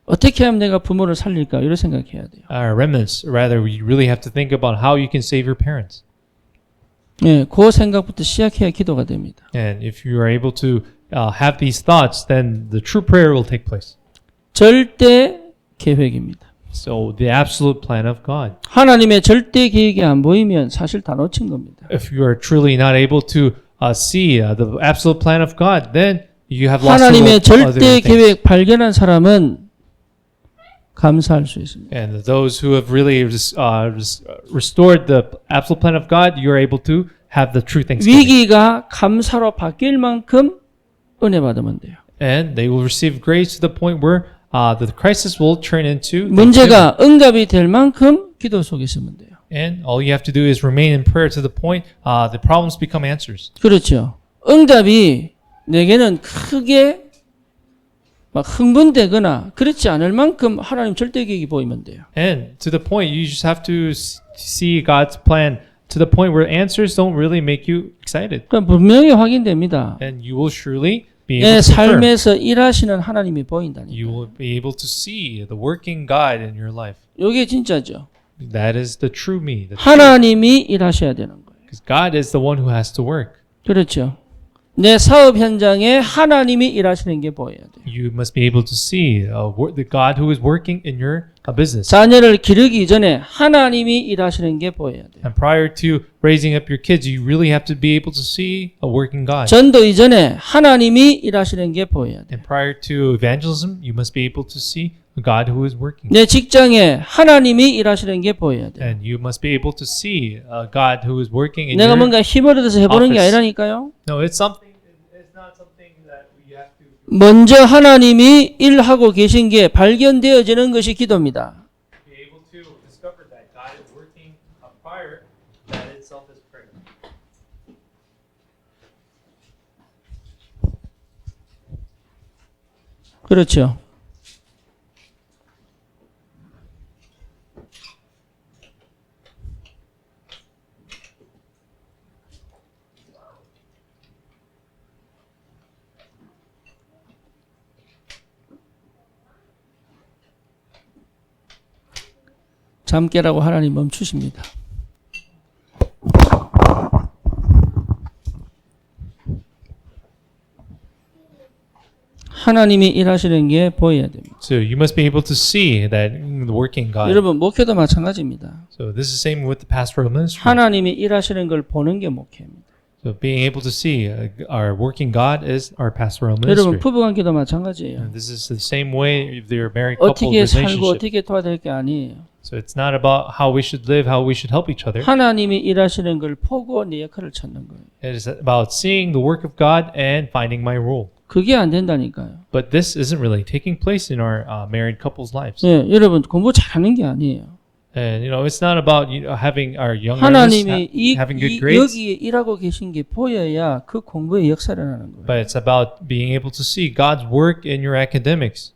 어떻게 하면 내가 부모를 살릴까 이런 생각해야 돼요.
Our remnants, rather, we really have to think about how you can save your parents.
예, 그 생각부터 시작해야 기도가 됩니다.
And if you are able to have these thoughts, then the true prayer will take place.
절대 계획입니다.
So the absolute plan of God.
하나님의 절대 계획이 안 보이면 사실 다 놓친 겁니다.
If you are truly not able to see the absolute plan of God, then you have lost
하나님의
hold of other
절대
things.
계획 발견한 사람은 감사할 수 있습니다.
And those who have really restored the absolute plan of God, you are able to have the true thanksgiving.
위기가 감사로 바뀔 만큼 은혜 받으면 돼요.
And they will receive grace to the point where the crisis will turn into thanksgiving.
문제가 응답이 될 만큼 기도 속에 있으면 돼요.
And all you have to do is remain in prayer to the point the problems become answers.
그렇죠. 응답이 내게는 크게 막 흥분되거나 그렇지 않을 만큼 하나님 절대 계획이 보이면 돼요.
And to the point you just have to see God's plan to the point where answers don't really make you excited.
그럼 분명히 확인됩니다.
And you will surely be
내
able to confirm.
삶에서 일하시는 하나님이 보인다니까.
You will be able to see the working God in your life.
이게 진짜죠.
That is the true me.
하나님이 일하셔야 되는 거예요.
Because God is the one who has to work.
그렇죠. 내 사업 현장에 하나님이 일하시는 게 보여야 돼요.
You must be able to see the God who is working in your business.
자녀를 기르기 전에 하나님이 일하시는 게 보여야 돼요.
And prior to raising up your kids, you really have to be able to see a working God.
전도 이전에 하나님이 일하시는 게 보여야 돼요.
And prior to evangelism, you must be able to see a God who is working.
내 직장에 하나님이 일하시는 게 보여야 돼요.
And you must be able to see a God who is working in
내가
your
뭔가 힘을 얻어서 해보는 게
office.
아니라니까요.
No, it's something. It's not something that we have to
먼저 하나님이 일하고 계신 게 발견되어지는 것이 기도입니다.
be able to discover that God is working prior. That itself is prayer.
그렇죠. 잠 깨라고 하나님 멈추십니다. 하나님이 일하시는 게 보여야 됩니다.
So you must be able to see that the working God.
여러분 목회도 마찬가지입니다.
So this is the same with the pastoral ministry.
하나님이 일하시는 걸 보는 게 목회입니다.
So being able to see our working God is our pastoral
여러분
ministry.
부부관계도 마찬가지예요.
And this is the same way if they're married couple
어떻게 살고
relationship.
어떻게 도와드릴 게 아니에요.
So it's not about how we should live, how we should help each other.
하나님이 일하시는 걸 보고 내 역할을 찾는 거예요.
It is about seeing the work of God and finding my role.
그게 안 된다니까요.
But this isn't really taking place in our married couples' lives.
예, 여러분 공부 잘하는 게 아니에요.
And it's not about having our young
하나님이
having good grades,
여기에 일하고 계신 게 보여야 그 공부의 역사를 하는 거예요.
but it's about being able to see God's work in your academics.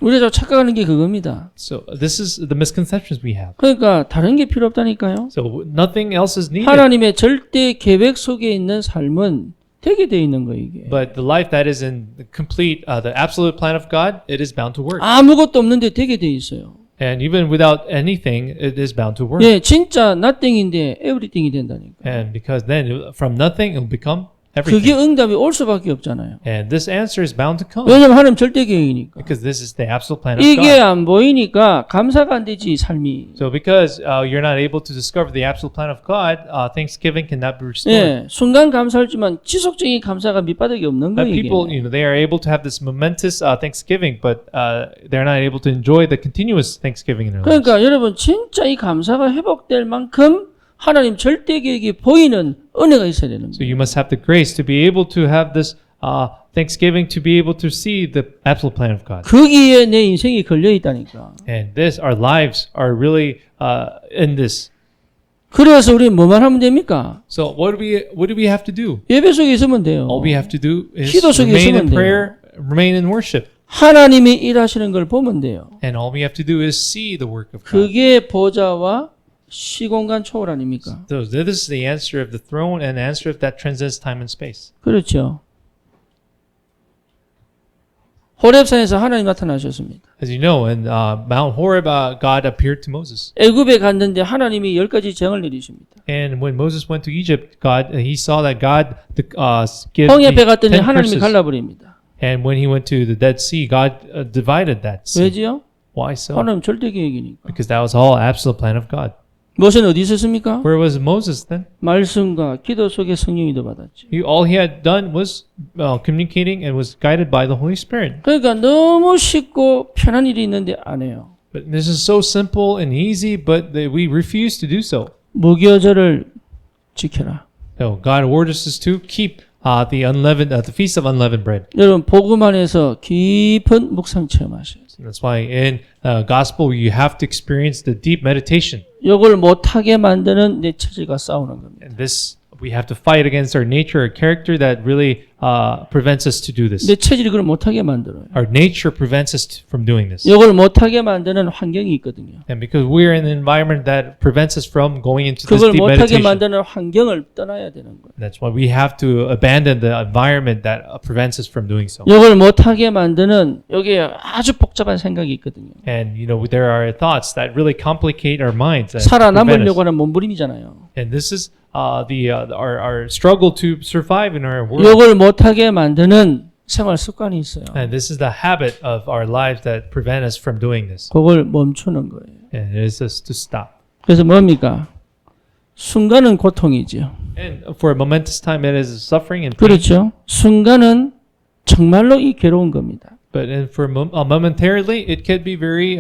우리가 착각하는 게 그겁니다.
So this is the misconceptions we have.
그러니까 다른 게 필요 없다니까요.
So nothing else is needed.
하나님의 절대 계획 속에 있는 삶은 되게 돼 있는 거예요, 이게.
But the life that is in the complete, the absolute plan of God, it is bound to work.
아무것도 없는데 되게 돼 있어요.
And even without anything, it is bound to work.
예, 진짜 nothing인데 everything이 된다니까.
And because then from nothing, it will become
그게
everything.
응답이 올 수밖에 없잖아요.
And this answer is bound to come.
왜냐면 하나님 절대 계획이니까.
Because this is the absolute plan of
이게
God.
안 보이니까 감사가 안 되지, 삶이.
So because you're not able to discover the absolute plan of God, Thanksgiving cannot be restored.
예, 순간 감사하지만 지속적인 감사가 밑바닥이 없는
But
거예요,
people,
이게.
they are able to have this momentous Thanksgiving, but they're not able to enjoy the continuous Thanksgiving in their lives.
그러니까 여러분 진짜 이 감사가 회복될 만큼 하나님 절대 계획이 보이는 은혜가 있어야 되는
So
거예요.
you must have the grace to be able to have this Thanksgiving, to be able to see the absolute plan of God.
거기에 내 인생이 걸려 있다니까.
And this, our lives are really in this.
그래서 우리 뭐만 하면 됩니까?
So what do we have to do?
예배 속에 있으면 돼요.
All we have to do is
기도 속에
remain
있으면
in prayer, remain in worship.
하나님이 일하시는 걸 보면 돼요.
And all we have to do is see the work of God.
그게 보좌와 시공간 초월 아닙니까?
So this is the answer of the throne and the answer of that transcends time and space.
그렇죠. 호렙산에서 하나님 나타나셨습니다.
As you know, in Mount Horeb, God appeared to Moses.
애굽에 갔는데 하나님이 10가지 재앙을 내리십니다.
And when Moses went to Egypt, he saw that God gave
홍해 배
the
갔더니
10
하나님이
curses.
갈라버립니다.
And when he went to the Dead Sea, God divided that sea.
왜지요?
Why so?
하나님 절대 계획이니까.
Because that was all absolute plan of God.
모세는 어디 있었습니까?
Where was Moses then?
말씀과 기도 속에 성령이도 받았죠.
All he had done was communicating and was guided by the Holy Spirit.
그러니까 너무 쉽고 편한 일이 있는데 안 해요.
But this is so simple and easy, but we refuse to do so.
무교절을 지켜라.
So God orders us to keep the feast of unleavened bread.
여러분 복음 안에서 깊은 묵상 체험하셔야 돼요.
That's why in gospel you have to experience the deep meditation.
이걸 못하게 만드는 내 처지가 싸우는 겁니다.
And this we have to fight against our nature, our character that really prevents us to do this.
내 처지를 그걸 못하게 만들어요.
Our nature prevents us from doing this.
이걸 못하게 만드는 환경이 있거든요.
And because we're in an environment that prevents us from going into this
그걸
deep
못하게
meditation.
만드는 환경을 떠나야 되는 거예요.
That's why we have to abandon the environment that prevents us from doing so.
이걸 못하게 만드는 여기에 아주 복잡한 생각이 있거든요.
And there are thoughts that really complicate our minds. That prevent
살아남으려고
us.
하는 몸부림이잖아요.
And this is our struggle to survive in our world.
이걸 못하게 만드는 생활 습관이 있어요.
And this is the habit of our lives that prevent us from doing this.
그걸 멈추는 거예요.
And it is us to stop.
그래서 뭡니까? 순간은 고통이죠.
And for a momentous time, it is suffering and pain.
그렇죠. 순간은 정말로 이 괴로운 겁니다.
But momentarily, it can be very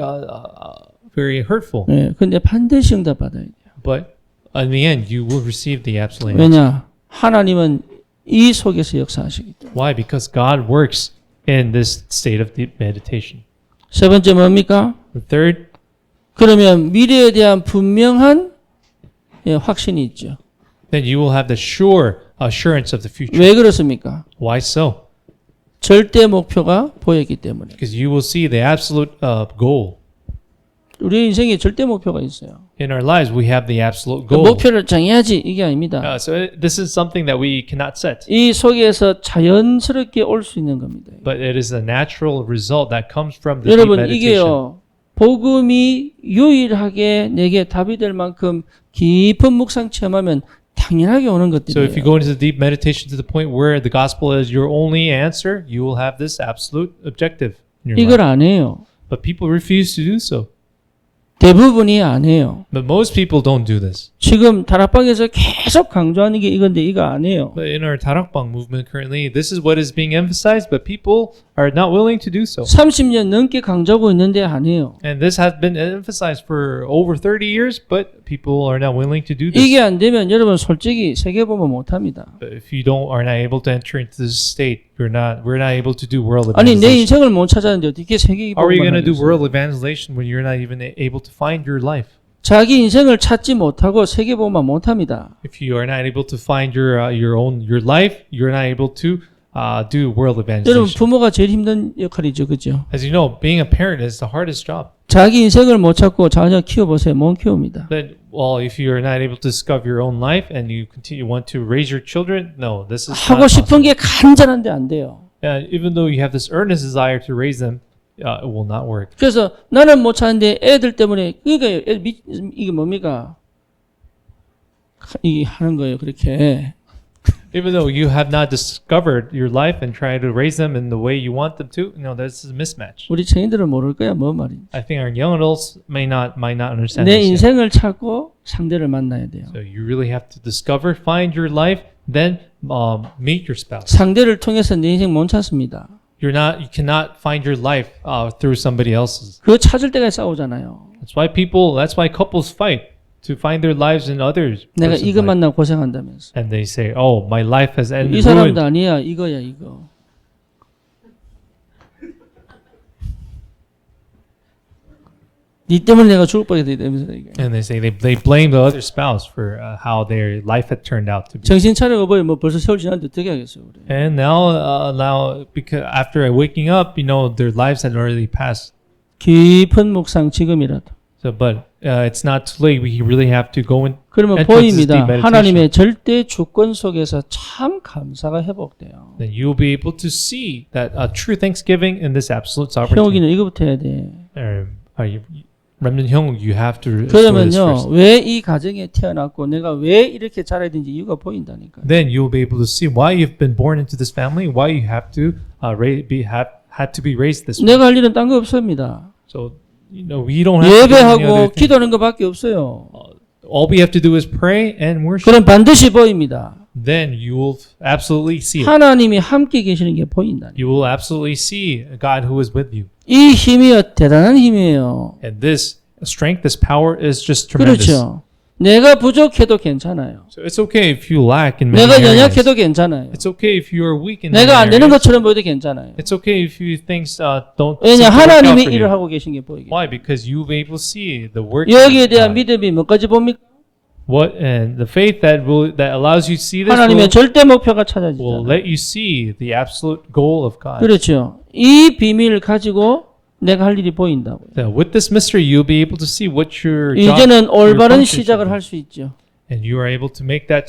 hurtful.
예, 근데 반드시 응답 받아야 돼요.
But in the end, you will receive the absolute answer.
왜냐? 하나님은 이 속에서 역사하시기 때문에.
Why? Because God works in this state of deep meditation.
세 번째 뭡니까?
The third,
그러면 미래에 대한 분명한 확신이 있죠.
then you will have the sure assurance of the future.
왜 그렇습니까?
Why so?
절대 목표가 보였기 때문에.
Because you will see the absolute goal.
우리 인생에 절대 목표가 있어요.
In our lives, we have the absolute
그
goal.
목표를 정해야지 이게 아닙니다.
This is something that we cannot set.
이 속에서 자연스럽게 올 수 있는 겁니다.
But it is a natural result that comes from the deep
여러분
meditation.
이게요. 복음이 유일하게 내게 답이 될 만큼 깊은 묵상 체험하면 당연하게 오는
So if you
것들이에요.
go into the deep meditation to the point where the gospel is your only answer, you will have this absolute objective in your
이걸
life.
안 해요.
But people refuse to do so.
대부분이 안 해요.
But most people don't do this.
지금 다락방에서 계속 강조하는 게 이건데 이거 안 해요.
But in our Tarakbang movement currently, this is what is being emphasized, but people are not willing to do so.
30년 넘게 강조하고 있는데 안 해요.
And this has been emphasized for over 30 years, but people are not willing to do this.
이게 안 되면 여러분 솔직히 세계보면 못합니다.
But if you are not able to enter into this state, we're not able to do world
아니 내
evangelization.
인생을 못 찾았는데 어떻게
How are you going
세계보면
to do
하겠어요?
world evangelization when you're not even able to find your life?
자기 인생을 찾지 못하고 세계보면 못합니다.
If you are not able to find your life, you're not able to do world
여러분
evangelization.
부모가 제일 힘든 역할이죠, 그죠?
As you know, being a parent is the hardest job.
자기 인생을 못 찾고 자녀 키워보세요, 못 키웁니다.
Then, well, if you're not able to discover your own life and you want to raise your children, no, this is
하고
not
싶은
possible.
게 간절한데 안 돼요.
Even though you have this earnest desire to raise them, it will not work.
그래서 나는 못 찾는데 애들 때문에 이게 뭡니까? 이게 하는 거예요, 그렇게.
Even though you have not discovered your life and try to raise them in the way you want them to, this is a mismatch.
우리 청인들은 모를 거야, 뭔 말인지.
I think our young adults might not understand
내
this yet.
인생을 찾고 상대를 만나야 돼요.
So you really have to discover, find your life, then meet your spouse.
상대를 통해서 내 인생 못 찾습니다.
You cannot find your life through somebody else's.
그거 찾을 때가 싸우잖아요.
That's why couples fight to find their lives in others.
내가
person's
이거
life.
만나고 고생한다면서.
And they say, "Oh, my life has
이
ended
사람도
ruined."
아니야, 이거야, 이거. 니 때문에 내가 죽을 뻔했다 이러면서 얘기해.
And they say they blame the other spouse for how their life had turned out to be.
정신 차려가 보여 뭐 벌써 세월 지났는데 어떻게 하겠어요, 우리.
And now because after waking up, their lives had already passed.
깊은 묵상 지금이라도.
So, but it's not too late. We really have to go in.
그러면
enter into this
보입니다.
deep meditation.
하나님의 절대 주권 속에서 참 감사가 회복돼요.
Then you'll be able to see that true thanksgiving in this absolute sovereignty.
형욱이는 이거부터 해야 돼.
Remnant 형, you have to restore this
그러면요,
first.
왜 이 가정에 태어났고 내가 왜 이렇게 자라야 되는지 이유가 보인다니까.
Then you'll be able to see why you've been born into this family, why you have to had to be raised this way.
내가 할 일은 딴 거 없습니다.
So we don't have to do any other
예배하고
thing.
기도하는 것밖에 없어요.
All we have to do is pray and worship.
그럼 반드시 보입니다.
Then you will absolutely see it.
하나님이 함께 계시는 게 보인다.
You will absolutely see a God who is with you.
이 힘이요 대단한 힘이에요.
And this strength, this power is just tremendous.
그렇죠. 내가 부족해도 괜찮아요.
So it's okay if you lack in many
내가
areas.
연약해도 괜찮아요.
It's okay if you are weak in many
내가 안 되는
areas.
것처럼 보여도 괜찮아요.
It's okay if you things don't
왜냐
seem to work out
하나님이
for
일을
you.
하고 계신 게 보이게.
Why? Because you'll be able to see the work.
여기에
of
대한
God.
믿음이 뭐까지 봅니까?
What and the faith that allows you to see this
하나님의 절대 목표가
will
찾아지잖아요.
let you see the absolute goal of God.
그렇죠. 이 비밀을 가지고 내가 할 일이 보인다고요.
So with this mystery, you'll be able to see what your job,
이제는
your
올바른
function
시작을
should be.
할 수 있죠.
And you are able to make that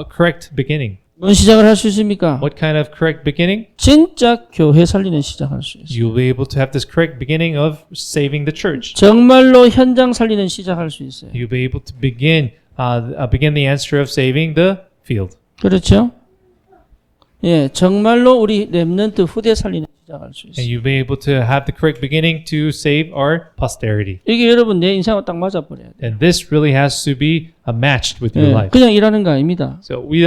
correct beginning.
뭔 시작을 할 수 있습니까?
What kind of correct beginning?
진짜 교회 살리는 시작할 수 있어요.
You'll be able to have this correct beginning of saving the church.
정말로 현장 살리는 시작할 수 있어요.
You'll be able to begin the answer of saving the field.
그렇죠? 예, 정말로 우리 렘넌트 후대 살리는 시작할 수
And
있어요.
you'll be able to have the correct beginning to save our posterity.
이게 여러분 내 인생하고 딱 맞아버려야 돼요.
And this really has to be matched with your
예,
life.
그냥 일하는 거 아닙니다.
So we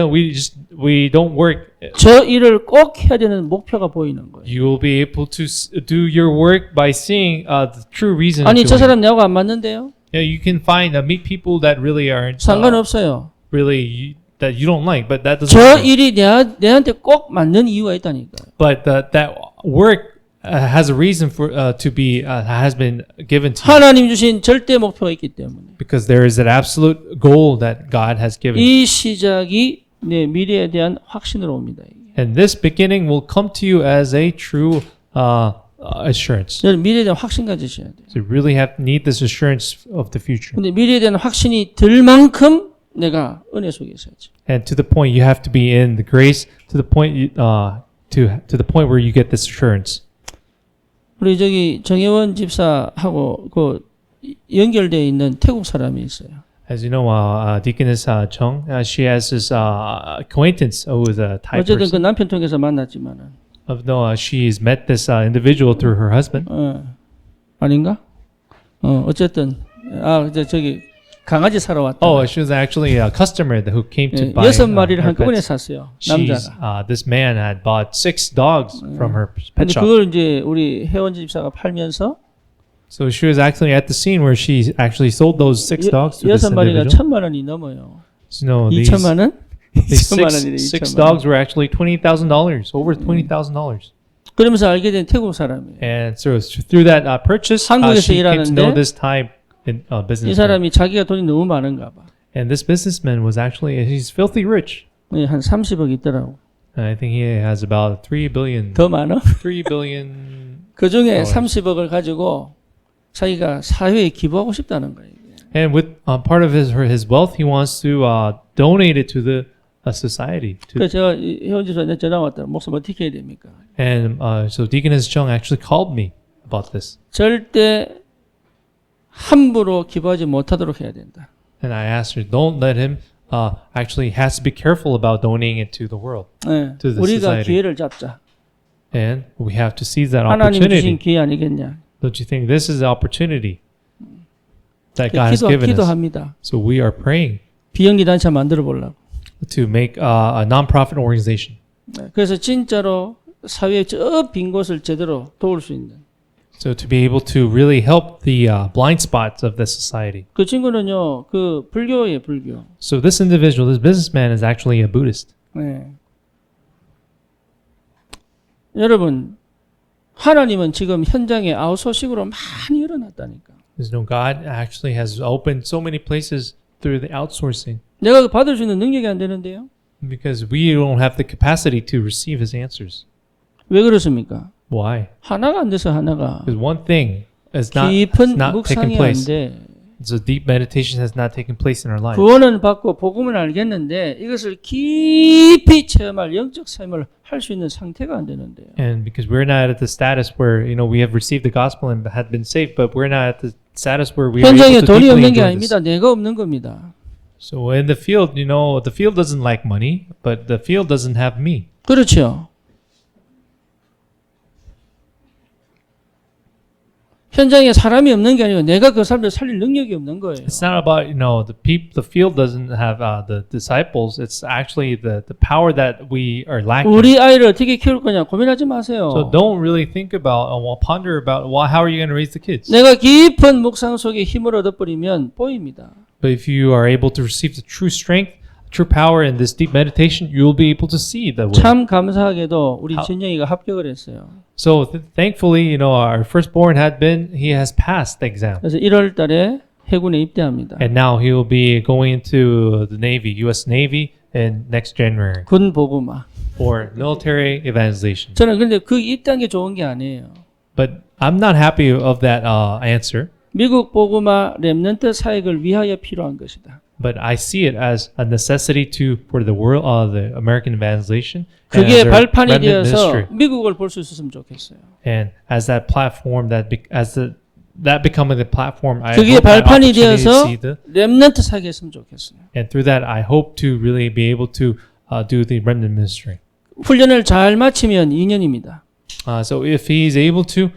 don't work.
저 일을 꼭 해야 되는 목표가 보이는 거예요.
You will be able to do your work by seeing the true reason.
아니
of
저
doing it.
사람 내하고 안 맞는데요?
You can meet people that really aren't
상관없어요.
that you don't like, but that doesn't.
저
matter.
일이 내한테 꼭 맞는 이유가 있다니까요.
But that work has a reason for to be has been given to you
하나님 주신 절대 목표가 있기 때문에
because there is an absolute goal that God has given.
이 시작이 내 미래에 대한 확신으로 옵니다.
And this beginning will come to you as a true assurance.
저는 미래에 대한 확신 가지셔야 돼요.
So you really need this assurance of the future.
근데 미래에 대한 확신이 들 만큼 내가 은혜 속에 있어야지.
And to the point you have to be in the grace to the point to the point where you get this assurance.
우리 저기 정혜원 집사하고 그 연결되어 있는 태국 사람이 있어요.
As you know, Deaconess Chung, she has this acquaintance who is a Thai
어쨌든 그
person.
남편 통해서 만났지만은
She's met this individual through her husband.
아닌가? 어쨌든 저기 강아지 사러 왔다.
Oh, she was actually a customer who came to buy
6마리를
her
한꺼번에
pets.
샀어요. 남자가.
This man had bought 6 dogs from her pet
근데
shop.
그걸 이제 우리 혜원 집사가 팔면서
So she was actually at the scene where she actually sold those 6 dogs to this
6마리가
individual.
1,000,000원이 넘어요.
So, no, these
2천만 원?
These
2천만 원이래.
six
2천만 원.
dogs were actually $20,000, over $20,000.
그러면서 알게 된 태국 사람이에요.
And so through that purchase,
한국에서
she came to know
일하는데
this Thai
이
businessman.
사람이 자기가 돈이 너무 많은가 봐.
And this businessman was actually, he's filthy rich.
한 30억 있더라고.
And I think he has about 3 billion.
더 많아?
3 billion.
그 중에
dollars.
30억을 가지고 자기가 사회에 기부하고 싶다는 거예요.
And with part of his wealth, he wants to donate it to the society.
그래서 제가 현지에서 전화 왔다. 목사님 어떻게 해야 됩니까?
And so Deaconess Chung actually called me about this.
절대 함부로 기부하지 못하도록 해야 된다.
And I asked her, don't let him actually has to be careful about donating it to the world.
네,
To the
우리가
society.
기회를 잡자.
And we have to seize that
하나님 주신
opportunity.
기회 아니겠냐?
Don't you think this is the opportunity that God has given us?
기도합니다.
So we are praying
비영리 단체 만들어 보려고.
to make a non-profit organization.
네, 그래서 진짜로 사회의 저 빈 곳을 제대로 도울 수 있는.
So to be able to really help the blind spots of the society.
그 친구는요, 그 불교예요, 불교.
So this individual, this businessman, is actually a Buddhist.
네. 여러분, 하나님은 지금 현장에 아웃소싱으로 많이 일어났다니까.
There's no God actually has opened so many places through the outsourcing
내가 받을 수 있는 능력이 안 되는데요.
because we don't have the capacity to receive His answers.
왜 그렇습니까?
Why?
하나가 안 돼서 하나가
Because one thing is not
깊은
taken
묵상이 안
place.
돼.
So deep meditation has not taken place in our life.
구원은 받고 복음을 알겠는데 이것을 깊이 체험할 영적 삶을 할 수 있는 상태가 안 되는데요.
And because we're not at the status where we have received the gospel and had been saved, but we're not at the status where we are
현장에
able to
돈이
deeply
없는 게
enjoy this.
아닙니다. 내가 없는 겁니다.
So in the field, the field doesn't like money, but the field doesn't have me.
그렇죠. 현장에 사람이 없는 게 아니고 내가 그 사람들 살릴 능력이 없는 거예요.
It's not about the field doesn't have the disciples. It's actually the power that we are lacking.
우리 아이를 어떻게 키울 거냐 고민하지 마세요.
So don't really think about ponder about how are you going to raise the kids.
내가 깊은 묵상 속에 힘을 얻어버리면 보입니다.
But if you are able to receive the true strength, true power in this deep meditation, you will be able to see the way.
참 감사하게도 우리 진영이가 합격을 했어요.
So thankfully, our firstborn he has passed the exam.
그래서 1월 달에 해군에 입대합니다.
And now he will be going into the Navy, U.S. Navy, in next January
군 복음화.
for military evangelization.
저는 근데 그 입대한 게 좋은 게 아니에요.
But I'm not happy of that answer.
미국 복음화 렘넌트 사역을 위하여 필요한 것이다.
But I see it as a necessity for the world, the American evangelization, and
그게
as their
발판이
remnant
되어서
ministry,
미국을 볼 수 있었으면 좋겠어요.
and as that platform that becoming the platform, I
그게
hope that
발판이
opportunity to
되어서
see
렘넌트 사역했으면 좋겠어요.
and through that, I hope to really be able to do the remnant ministry.
훈련을 잘 마치면 2년입니다.
So if he's able to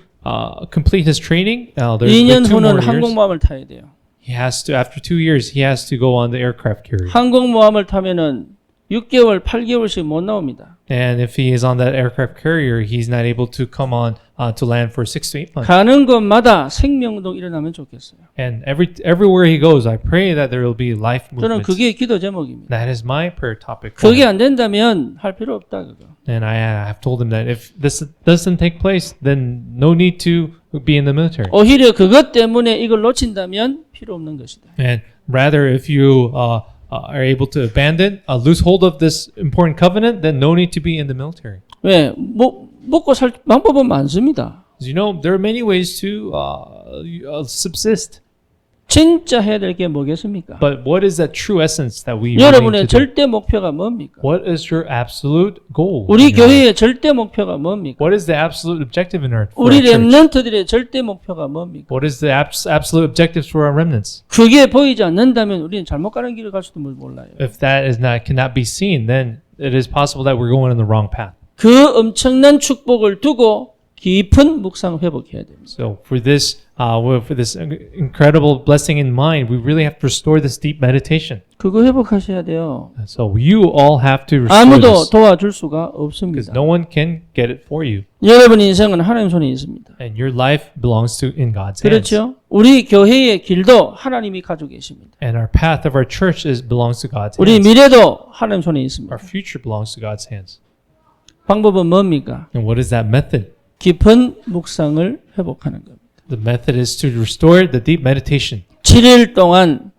complete his training, there's
2년
2 more
후는
years.
항공모함을 타야 돼요.
He has to, after 2 years, he has to go on the aircraft carrier.
항공모함을 타면은 6개월, 8개월씩 못 나옵니다.
And if he is on that aircraft carrier, he's not able to come on to land for 6 to 8 months.
가는 곳마다 생명운동 일어나면 좋겠어요.
And everywhere he goes, I pray that there will be life
저는
movements.
그게 기도 제목입니다.
That is my prayer topic. for
그게
him.
안 된다면 할 필요 없다 그거.
And I have told him that if this doesn't take place, then no need to be in the military.
오히려 그것 때문에 이걸 놓친다면 필요 없는 것이다.
And rather, if you are able to lose hold of this important covenant, then no need to be in the military.
왜? 먹고 살 방법은 많습니다.
As you know, there are many ways to subsist.
진짜 해야 될 게 뭐겠습니까?
But what is that true essence that we really
여러분의
need to do?
절대 목표가 뭡니까?
What is your absolute goal?
우리
in your life?
교회의 절대 목표가 뭡니까?
What is the absolute objective in for
우리
our church?
렘넌트들의 절대 목표가 뭡니까?
What is the absolute objectives for our remnants?
그게 보이지 않는다면 우리는 잘못 가는 길을 갈 수도 몰라요.
If that cannot be seen, then it is possible that we're going in the wrong path.
그 엄청난 축복을 두고 깊은 묵상 회복해야 됩니다.
So for this incredible blessing in mind, we really have to restore this deep meditation.
그거 회복하셔야 돼요.
So you all have to restore
아무도
this
도와줄 수가
because
없습니다.
no one can get it for you,
여러분 인생은 하나님 손에 있습니다.
and your life belongs in God's hands.
그렇죠? 우리 교회의 길도 하나님이 가지고 계십니다.
And our path of our church belongs to God's
우리
hands.
미래도 하나님 손에 있습니다.
Our future belongs to God's hands.
방법은 뭡니까?
And what is that method?
깊은 묵상을 회복하는 겁니다.
The method is to restore the deep meditation.
7일 동안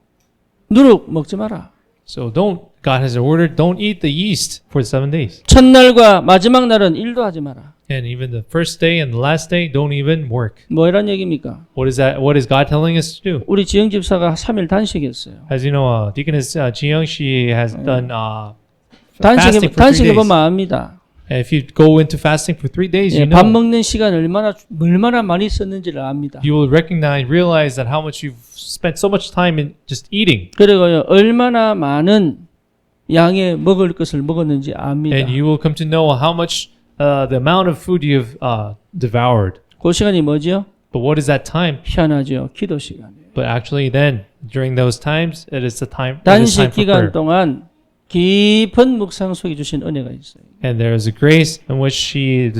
누룩 먹지 마라.
So God has ordered, don't eat the yeast for 7 days.
첫날과 마지막 날은 일도 하지 마라.
And even the first day and the last day, don't even work.
뭐란 얘기입니까?
What is that? What is God telling us to do?
우리 지영 집사가 3일 단식했어요.
As you know, Deaconess Ji-young, she has done fasting for 3
단식해보면
days.
압니다.
And if you go into fasting for 3 days,
예,
you
밥
know,
먹는 시간 얼마나 많이 썼는지를 압니다.
you will realize that how much you've spent so much time in just eating.
그리고요, 얼마나 많은 양의 먹을 것을 먹었는지 압니다.
And you will come to know how much the amount of food you've devoured.
그 시간이 뭐죠?
But what is that time?
희한하죠. 기도 시간이에요.
But actually then, during those times, it is time for
단식 기간
prayer.
동안 깊은 묵상 속에 주신 은혜가 있어요.
And there is a grace in which she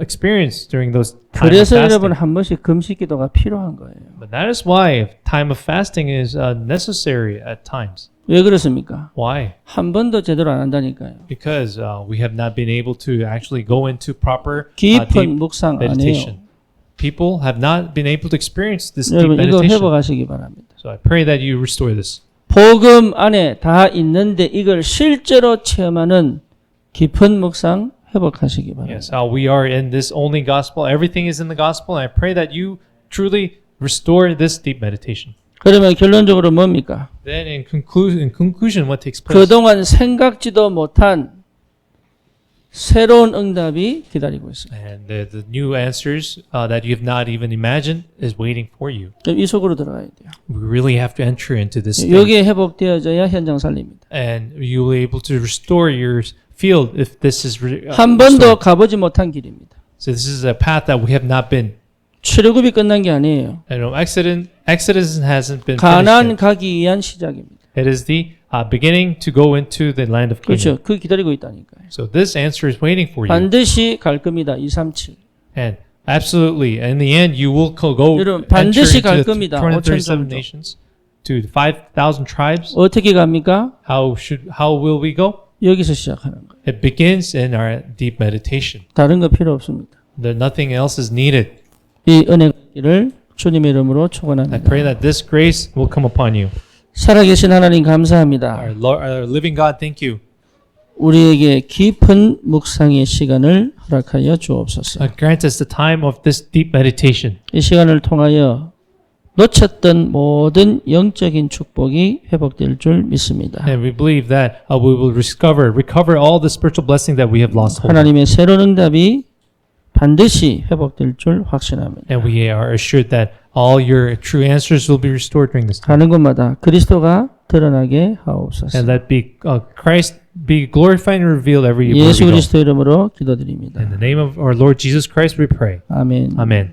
experienced during those times of
그래서 여러분
fasting.
한 번씩 금식 기도가 필요한 거예요.
But that is why time of fasting is necessary at times.
왜 그렇습니까?
Why?
한 번도 제대로 안 한다니까요.
Because we have not been able to actually go into proper
깊은
deep
묵상 안 해요.
meditation. People have not been able to experience this deep
여러분 이거
meditation.
회복하시기 바랍니다.
So I pray that you restore this.
복음 안에 다 있는데 이걸 실제로 체험하는 깊은 묵상 회복하시기 바랍니다.
Yes, we are in this only gospel. Everything is in the gospel. And I pray that you truly restore this deep meditation.
그러면 결론적으로 뭡니까?
Then in conclusion, what takes place?
그동안 생각지도 못한 새로운 응답이 기다리고 있습니다.
And the new answers that you have not even imagined is waiting for you.
그럼 이 속으로 들어가야 돼요.
We really have to enter into this thing.
여기에 회복되어져야 현장 살립니다.
And you will be able to restore your field if this is
한 번도 가보지 못한 길입니다.
So this is a path that we have not been.
출애굽이 끝난 게 아니에요.
I know Exodus hasn't been finished
가나안
yet.
가기 위한 시작입니다.
It is the beginning to go into the land of Canaan.
그렇죠. 그 기다리고 있다니까요.
So this answer is waiting for you.
반드시 갈 겁니다. 237.
And absolutely, in the end, you will go
여러분,
enter
반드시
into
갈
the
겁니다.
237
5,000 정도.
nations to the 5,000 tribes.
어떻게 갑니까?
How will we go?
여기서 시작하는 거예요.
It begins in our deep meditation.
다른 거 필요 없습니다.
Nothing else is needed.
이 은혜를 주님의 이름으로
I
축원합니다.
pray that this grace will come upon you.
살아계신 하나님 감사합니다.
Our living God, thank you.
우리에게 깊은 묵상의 시간을 허락하여 주옵소서.
Grant us the time of this deep meditation.
이 시간을 통하여 놓쳤던 모든 영적인 축복이 회복될 줄 믿습니다.
And we believe that we will recover all the spiritual blessing that we have lost hold of.
하나님의 새로운 응답이 반드시 회복될 줄 확신합니다.
And we are assured that all your true answers will be restored during this time.
가는 곳마다 그리스도가 드러나게 하옵소서.
And that Christ be glorified and revealed everywhere
예수
we go.
그리스도 이름으로 기도드립니다.
In the name of our Lord Jesus Christ we pray.
아멘.
Amen.